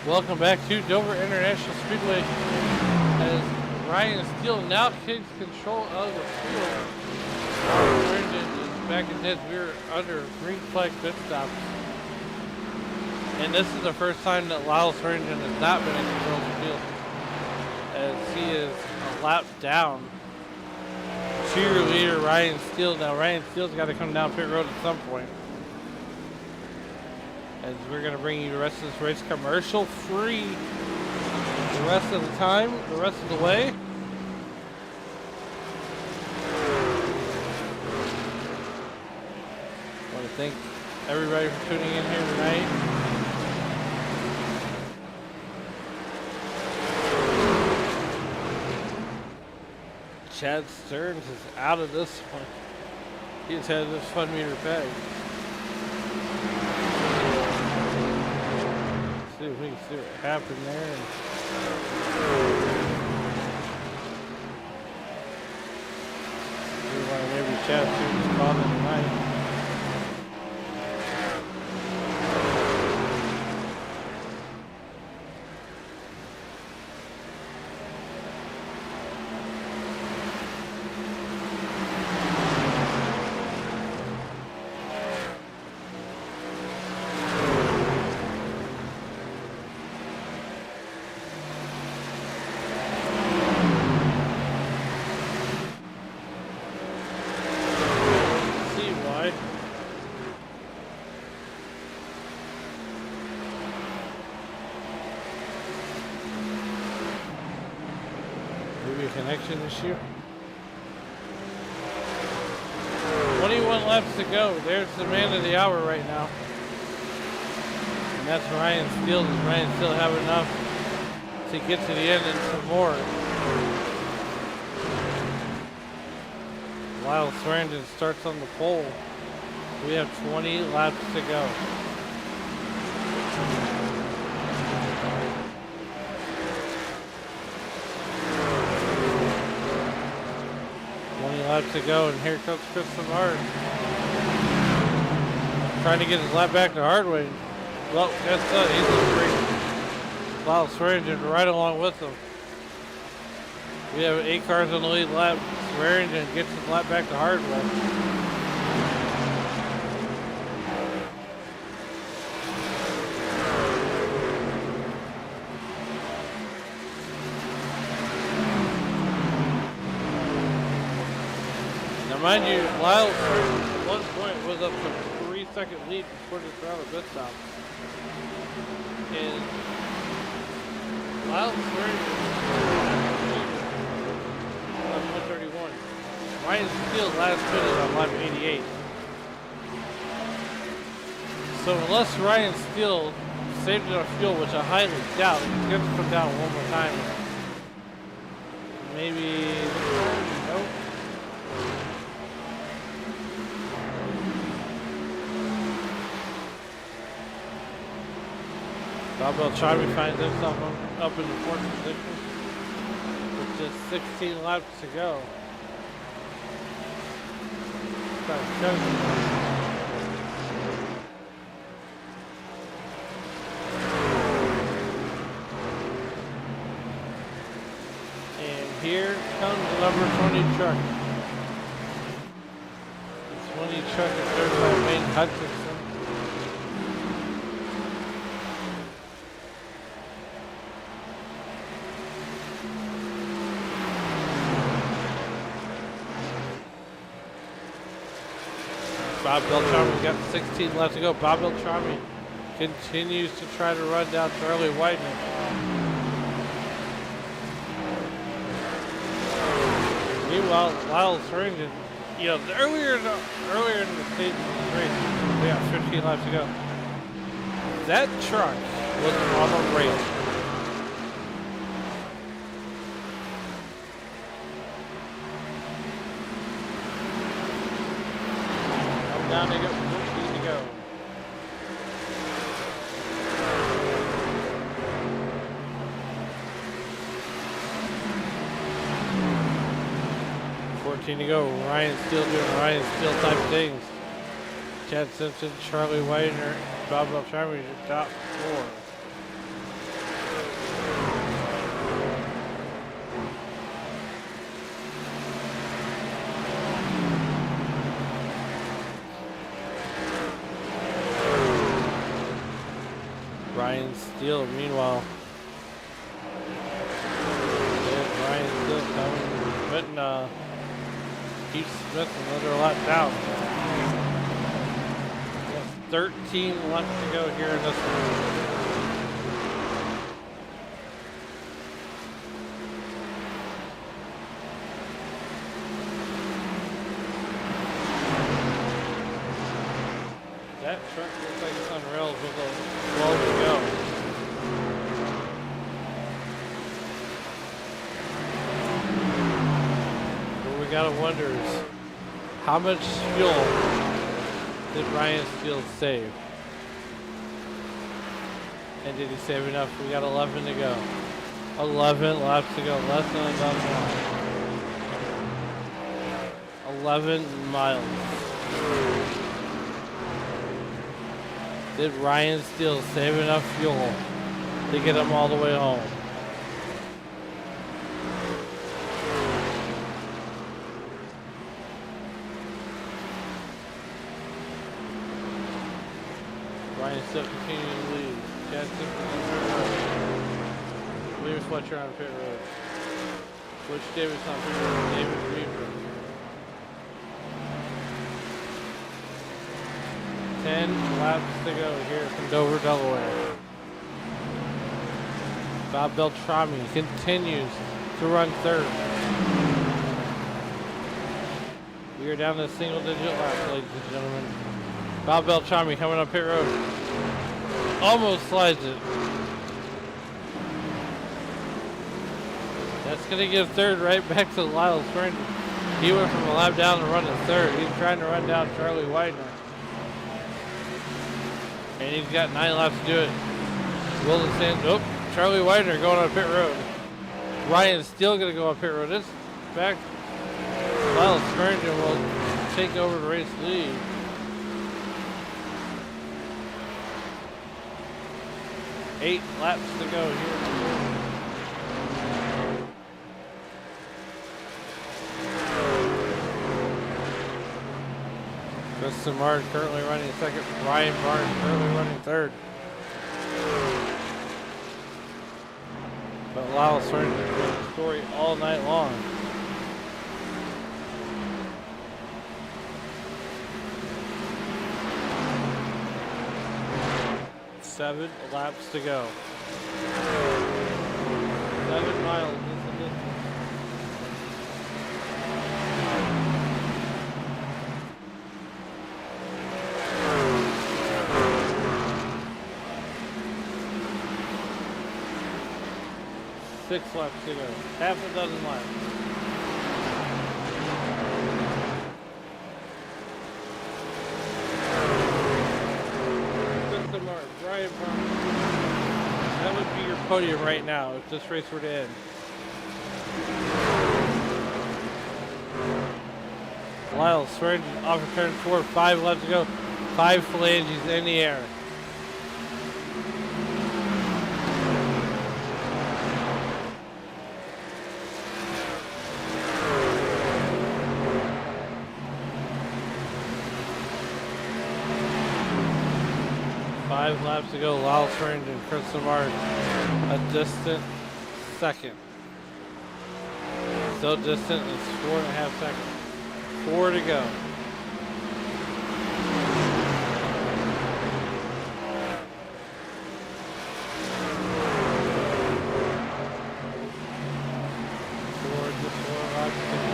Welcome back to Dover International Speedway as Ryan Steele now takes control of the field. Brendan is back in his. We're under green flag pit stops. And this is the first time that Lyle Swearingen has not been in control of the field, as he is a lap down to your leader, Ryan Steele. Now, Ryan Steele's got to come down pit road at some point, as we're going to bring you the rest of this race commercial free the rest of the time, the rest of the way. I want to thank everybody for tuning in here tonight. Chad Stearns is out of this one. He's had this fun meter bag. See if we can see what happened there. We want to maybe Chad Stearns called in tonight. Connection issue. 21 laps to go. There's the man of the hour right now. And that's Ryan Steele. Does Ryan Steele have enough to get to the end and some more? Lyle Swearingen starts on the pole. We have 20 laps to go. 20 laps to go, and here comes Chris Samard. Trying to get his lap back the hard way. Well, guess what? He's in free. Lyle Swearingen right along with him. We have 8 cars on the lead lap. Swearingen gets his lap back the hard way. Mind you, Lyle at one point was up to a 3-second lead before this round of pit stop. And Lyle on 131. Ryan Steele last pitted on lap 88. So unless Ryan Steele saved enough fuel, which I highly doubt, he's going to come down one more time. Maybe nope. Bob Beltrami finds himself up in the 4th position with just 16 laps to go. And here comes the number 20 truck. The 20 truck is served by Wayne Hutchinson. Bob Beltrami's got 16 left to go. Bob Beltrami continues to try to run down Charlie Whiteman. Meanwhile, Lyle Swearingen, you know, earlier in the stage of the race, we got 15 laps to go. That truck was on a race. Down they go, 14 to go. Ryan Steele doing Ryan Steele type things. Chad Simpson, Charlie Whitener, Bob Beltrami, top 4. Steele, meanwhile. Ryan Steele coming, putting Keith Smith another lap down. 13 left to go here in this one. That truck looks like it's on rails with a 12 to go. What we gotta wonder is how much fuel did Ryan Steele save? And did he save enough? We got 11 to go. 11 laps to go. Less than about 11 miles. Did Ryan Steele save enough fuel to get him all the way home? Ryan still continuing to lead. Chad Simpson on pit road. Williams Fletcher on pit road. Butch Davis on pit road. David Weaver. 10 laps to go here from Dover, Delaware. Bob Beltrami continues to run third. We are down to single-digit laps, ladies and gentlemen. Bob Beltrami coming up pit road. Almost slides it. That's going to give third right back to Lyle Springer. He went from a lap down to running third. He's trying to run down Charlie Widener. And he's got 9 laps to do it. Wilden Sands, oh, Charlie Widener going on pit road. Ryan's still going to go on pit road. This back, Lyle Springer will take over the race lead. Eight laps to go here. Justin Martin currently running second. Ryan Barnes currently running third. But Lyle Springer has been a story all night long. 7 laps to go. 7 miles is the distance. Six laps to go. Half a dozen laps. Brian Barnes. That would be your podium right now if this race were to end. Lyle Springer off of turn 4, 5 laps to go. 5 phalanges in the air. Laps to go. Lyle Springer and Chris Samard a distant second. So distant, it's 4.5 seconds. 4 to go. Four laps to go.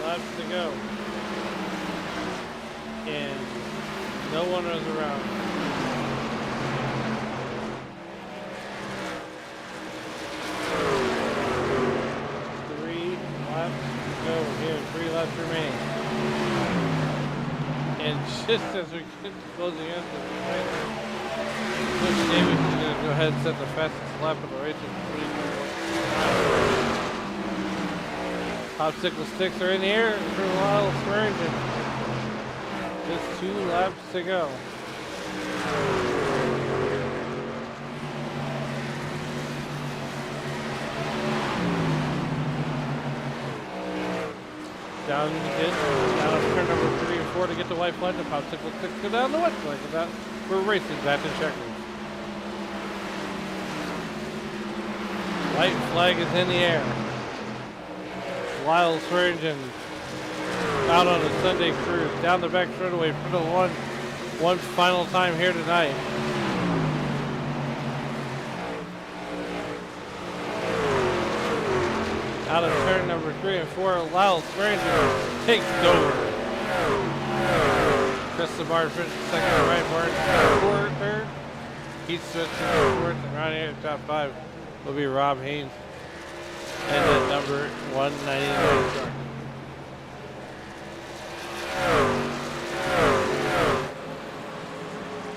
Laps to go. And no one is around. Three laps to go here. 3 laps remaining. And just as we get closing in, Butch Davis is going to go ahead and set the fastest lap of the race. Popsicle sticks are in the air for Lyle Springer. Just 2 laps to go. down on turn number 3 and 4 to get the white flag. The popsicle sticks go down the white flag. And that we're racing back to checkers. White flag is in the air. Lyle Swearingen out on a Sunday cruise down the back straightaway for the one final time here tonight. Out of turn number 3 and 4, Lyle Swearingen takes over. Chris Lamar finishes second, Ryan Barnes third. Heath Smith fourth, and rounding here at top 5 will be Rob Haynes. And at number 199.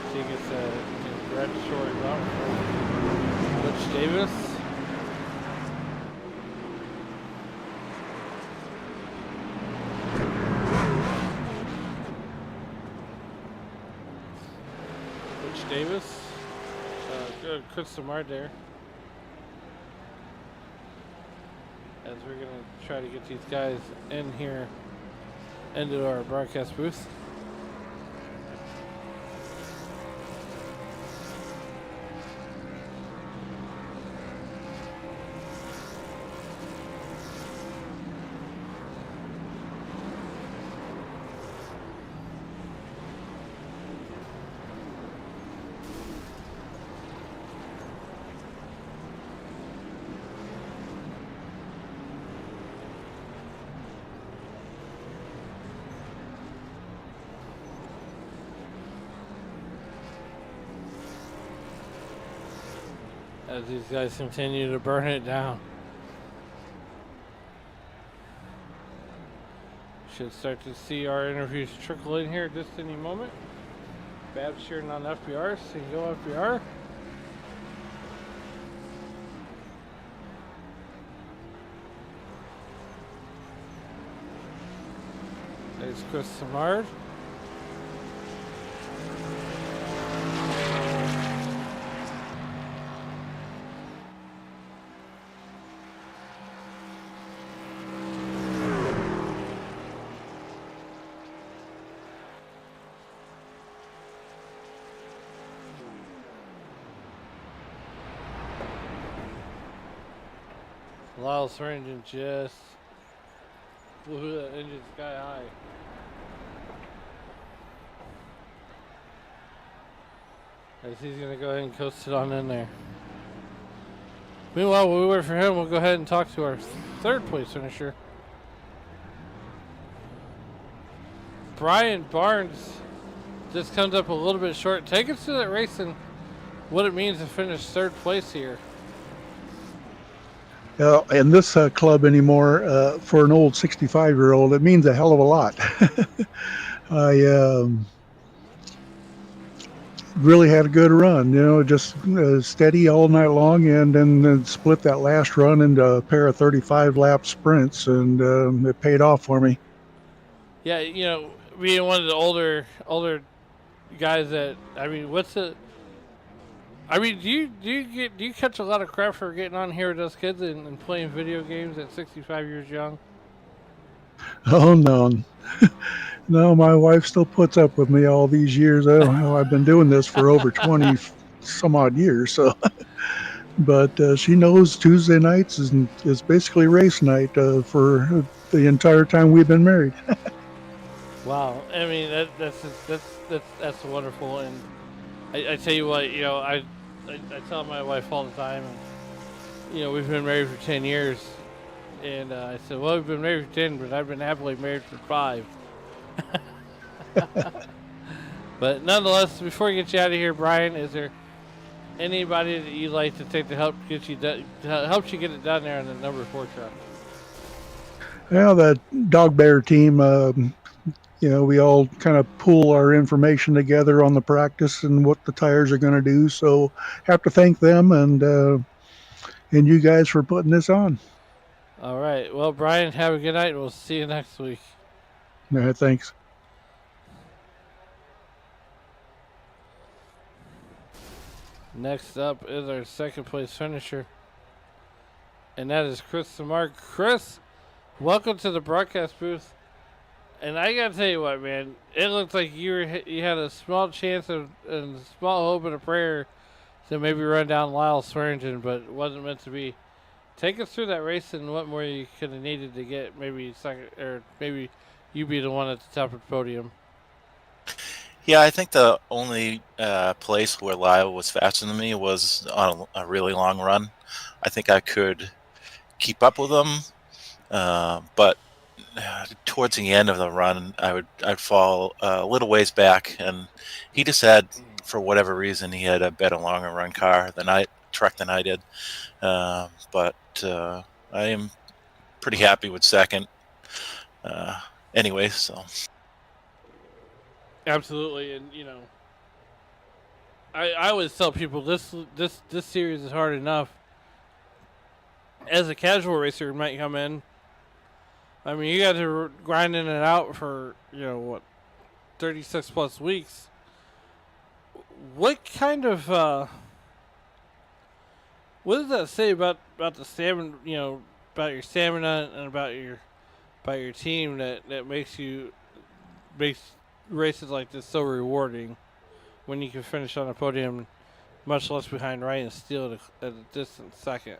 So he gets a red short route from Butch Davis. Butch Davis. Chris Samard there. As we're going to try to get these guys in here into our broadcast booth. As these guys continue to burn it down. Should start to see our interviews trickle in here just any moment. Babs cheering on FBR, so you go FBR. There's Chris Samard. Lyle Swearingen just blew the engine sky high. As he's going to go ahead and coast it on in there. Meanwhile, while we wait for him, we'll go ahead and talk to our third place finisher. Brian Barnes just comes up a little bit short. Take us to that race and what it means to finish third place here. In this club anymore, for an old 65-year-old, it means a hell of a lot. I really had a good run, just steady all night long, and then split that last run into a pair of 35-lap sprints, and it paid off for me. Yeah, being one of the older guys that, do you catch a lot of crap for getting on here with us kids and playing video games at 65 years young? Oh no, no, my wife still puts up with me all these years. I don't know, I've been doing this for over 20 some odd years, so. But she knows Tuesday nights is basically race night for the entire time we've been married. Wow, I mean that's wonderful, and I tell you what, I tell my wife all the time, and, we've been married for 10 years, and I said, well, we've been married for 10, but I've been happily married for 5. But nonetheless, before we get you out of here, Brian, is there anybody that you'd like to take to help get you help you get it done there on the number 4 truck? Yeah, the Dog Bear team. We all kind of pool our information together on the practice and what the tires are going to do. So have to thank them and you guys for putting this on. All right. Well, Brian, have a good night. We'll see you next week. All right, thanks. Next up is our second place finisher, and that is Chris Samard. Chris, welcome to the broadcast booth. And I gotta tell you what, man, it looked like you had a small chance of and a small hope and a prayer to maybe run down Lyle Swearingen, but it wasn't meant to be. Take us through that race and what more you could have needed to get maybe second, or maybe you be the one at the top of the podium. Yeah, I think the only place where Lyle was faster than me was on a really long run. I think I could keep up with him, but towards the end of the run, I'd fall a little ways back, and he just had, for whatever reason, he had a better longer run truck than I did. But I am pretty happy with second. Uh, anyway, so Absolutely, and I always tell people this series is hard enough. As a casual racer who might come in, I mean, you got to grinding it out for 36 plus weeks. What kind of what does that say about the stamina? About your stamina and about your team that makes races like this so rewarding when you can finish on a podium, much less behind Ryan Steele at a distant second.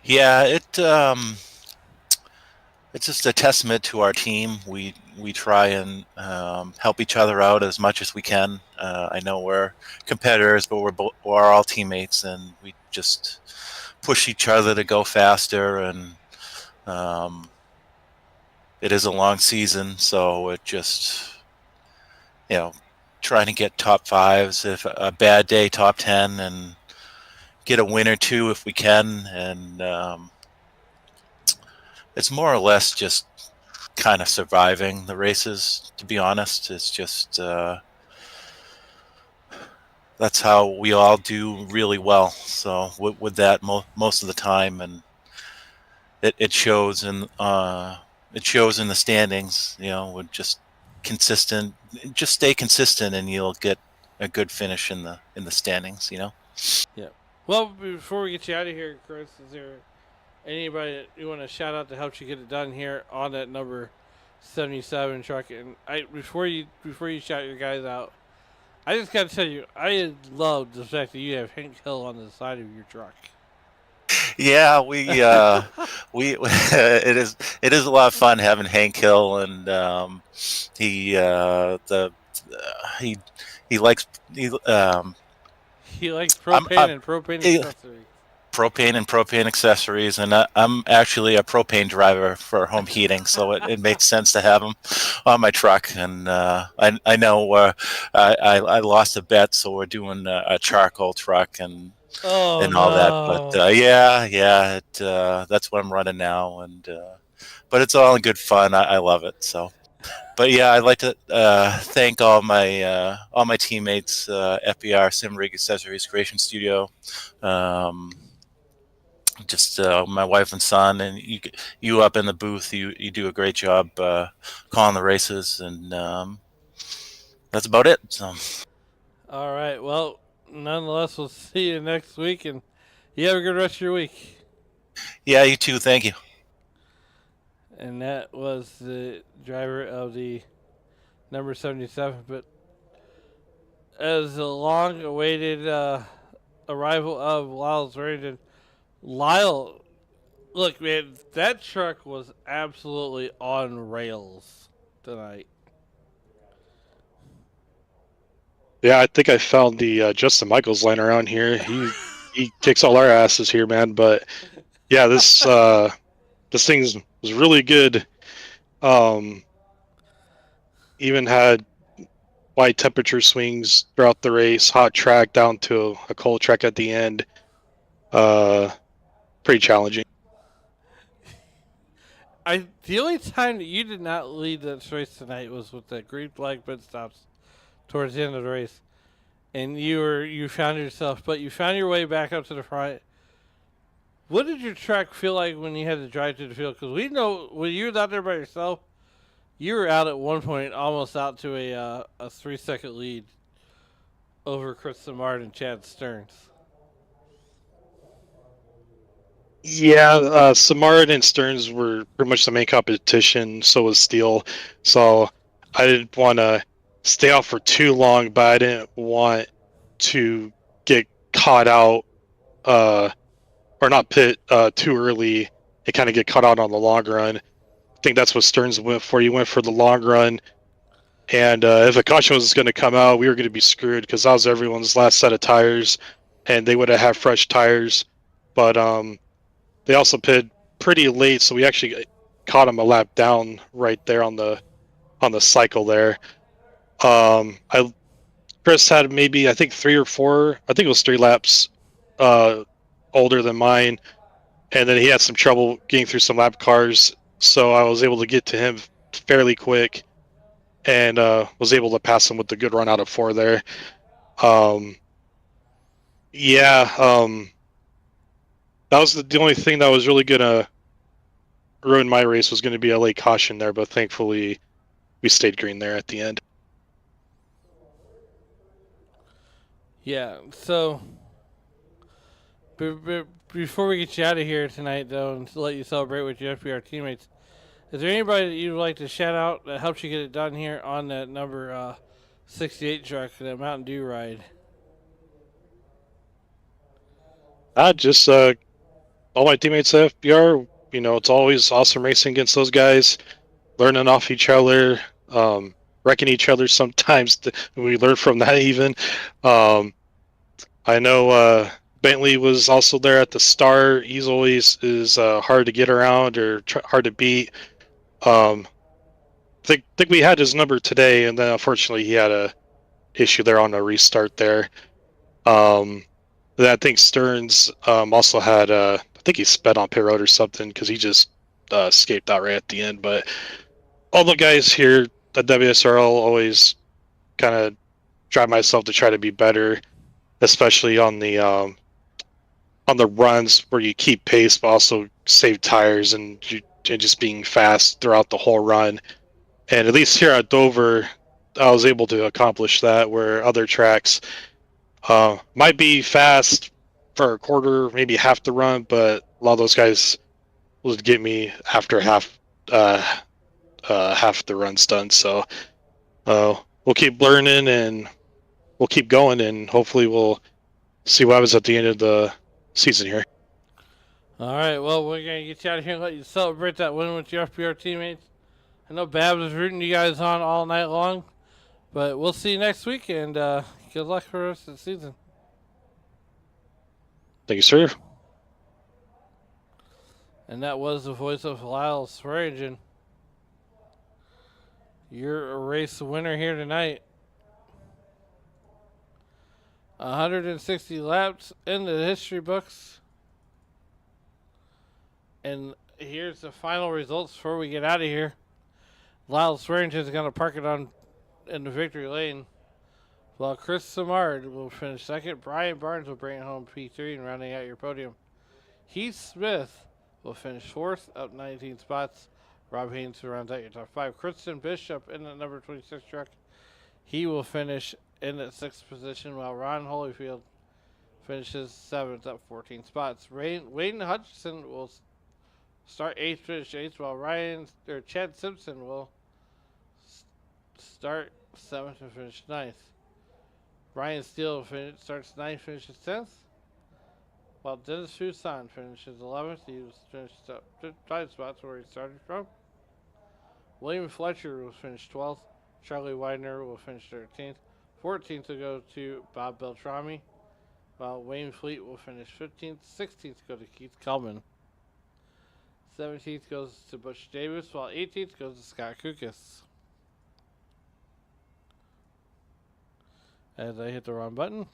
yeah, it's just a testament to our team. We try and help each other out as much as we can. I know we're competitors, but we're all teammates, and we just push each other to go faster. And um, it is a long season, so it just trying to get top fives, if a bad day, top 10, and get a win or two if we can. And it's more or less just kind of surviving the races, to be honest. It's just that's how we all do really well. So with that most of the time, and it shows in the standings. With just consistent, just stay consistent, and you'll get a good finish in the standings. Yeah. Well, before we get you out of here, Chris, is there anybody that you want to shout out to help you get it done here on that number 77 truck? And before you shout your guys out, I just got to tell you, I love the fact that you have Hank Hill on the side of your truck. Yeah, we it is a lot of fun having Hank Hill, and he he likes He likes I'm, propane I'm and propane he- accessories. propane and propane accessories, and I'm actually a propane driver for home heating, so it makes sense to have him on my truck. And I know I lost a bet, so we're doing a charcoal truck and Oh all that. But no! yeah, that's what I'm running now, and but it's all in good fun. I love it. So, but yeah, I'd like to thank all my teammates, FBR Sim Rig Accessories Creation Studio. Um, just my wife and son, and you up in the booth. You do a great job calling the races, and that's about it. So All right. Well, nonetheless, we'll see you next week, and you have a good rest of your week. yeah, you too. Thank you. And that was the driver of the number 77. But as the long-awaited arrival of Lyle's Raiden, Lyle, look, man, that truck was absolutely on rails tonight. Yeah, I think I found the Justin Michaels line around here. He kicks all our asses here, man. But yeah, this thing was really good. Even had wide temperature swings throughout the race, hot track down to a cold track at the end. Pretty challenging. The only time that you did not lead that race tonight was with the green flag pit stops towards the end of the race, and you found your way back up to the front. What did your track feel like when you had to drive to the field? Because we know when you were out there by yourself, you were out at one point, almost out to a 3-second lead over Chris Samard and Chad Stearns. Yeah, Samard and Stearns were pretty much the main competition. So was Steele. So I didn't want to stay out for too long, but I didn't want to get caught out, or not pit too early and kind of get caught out on the long run. I think that's what Stearns went for. He went for the long run, and if a caution was going to come out, we were going to be screwed because that was everyone's last set of tires, and they would have had fresh tires. But they also pitted pretty late, so we actually caught him a lap down right there on the cycle there. I Chris had maybe, I think, 3 or 4. I think it was 3 laps uh, older than mine, and then he had some trouble getting through some lap cars. So I was able to get to him fairly quick, and was able to pass him with the good run out of 4 there. Um, yeah, that was the only thing that was really gonna ruin my race, was going to be a late caution there, but thankfully we stayed green there at the end. Yeah. So before we get you out of here tonight, though, and to let you celebrate with your FBR teammates, is there anybody that you'd like to shout out that helps you get it done here on that number 68 truck, that Mountain Dew ride? Just all my teammates at FBR. It's always awesome racing against those guys, learning off each other, wrecking each other sometimes. We learn from that even. I know Bentley was also there at the start. He's always is hard to get around or hard to beat. Think we had his number today, and then unfortunately he had a issue there on a restart there. Then I think Stearns also had I think he sped on pit road or something because he just escaped out right at the end. But all the guys here at WSRL always kind of drive myself to try to be better, especially on the runs where you keep pace but also save tires and just being fast throughout the whole run. And at least here at Dover, I was able to accomplish that, where other tracks might be fast for a quarter, maybe half the run, but a lot of those guys would get me after half the run's done. So we'll keep learning and we'll keep going, and hopefully we'll see what happens at the end of the season here. All right, well, we're going to get you out of here and let you celebrate that win with your FBR teammates. I know Babs is rooting you guys on all night long, but we'll see you next week, and good luck for the rest of the season. Thank you, sir. And that was the voice of Lyle Swearingen. You're a race winner here tonight. 160 laps in the history books. And here's the final results before we get out of here. Lyle Swearingen is going to park it on in the victory lane, while Chris Samard will finish second. Brian Barnes will bring it home P3 and rounding out your podium. Heath Smith will finish fourth, up 19 spots. Rob Haynes rounds out your top 5. Kristen Bishop in the number 26 truck. He will finish in the 6th position, while Ron Holyfield finishes 7th, up 14 spots. Wayne Hutchinson will start 8th, finish 8th, while Chad Simpson will start 7th and finish 9th. Ryan Steele starts 9th, finishes 10th. While Dennis Fuson finishes 11th, he was finished up 5 spots where he started from. William Fletcher will finish 12th. Charlie Widener will finish 13th. 14th will go to Bob Beltrami, while Wayne Fleet will finish 15th. 16th go to Keith Kellman. 17th goes to Butch Davis, while 18th goes to Scott Kukas. As I hit the wrong button.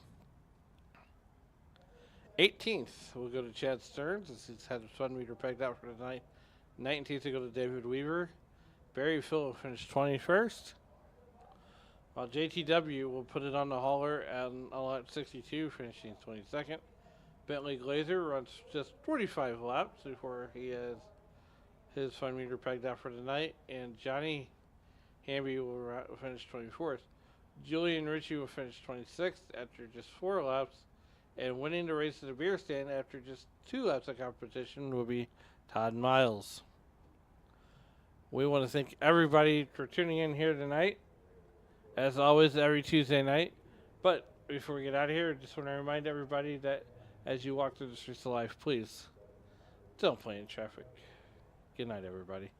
18th will go to Chad Stearns, as he's had his fun meter pegged out for tonight. 19th will go to David Weaver. Barry Phil will finish 21st. While JTW will put it on the hauler on lap 62, finishing 22nd. Bentley Glazer runs just 45 laps before he has his fun meter pegged out for tonight. And Johnny Hamby will finish 24th. Julian Ritchie will finish 26th after just 4 laps. And winning the race at the beer stand after just 2 laps of competition will be Todd Miles. We want to thank everybody for tuning in here tonight. As always, every Tuesday night. But before we get out of here, I just want to remind everybody that as you walk through the streets of life, please don't play in traffic. Good night, everybody.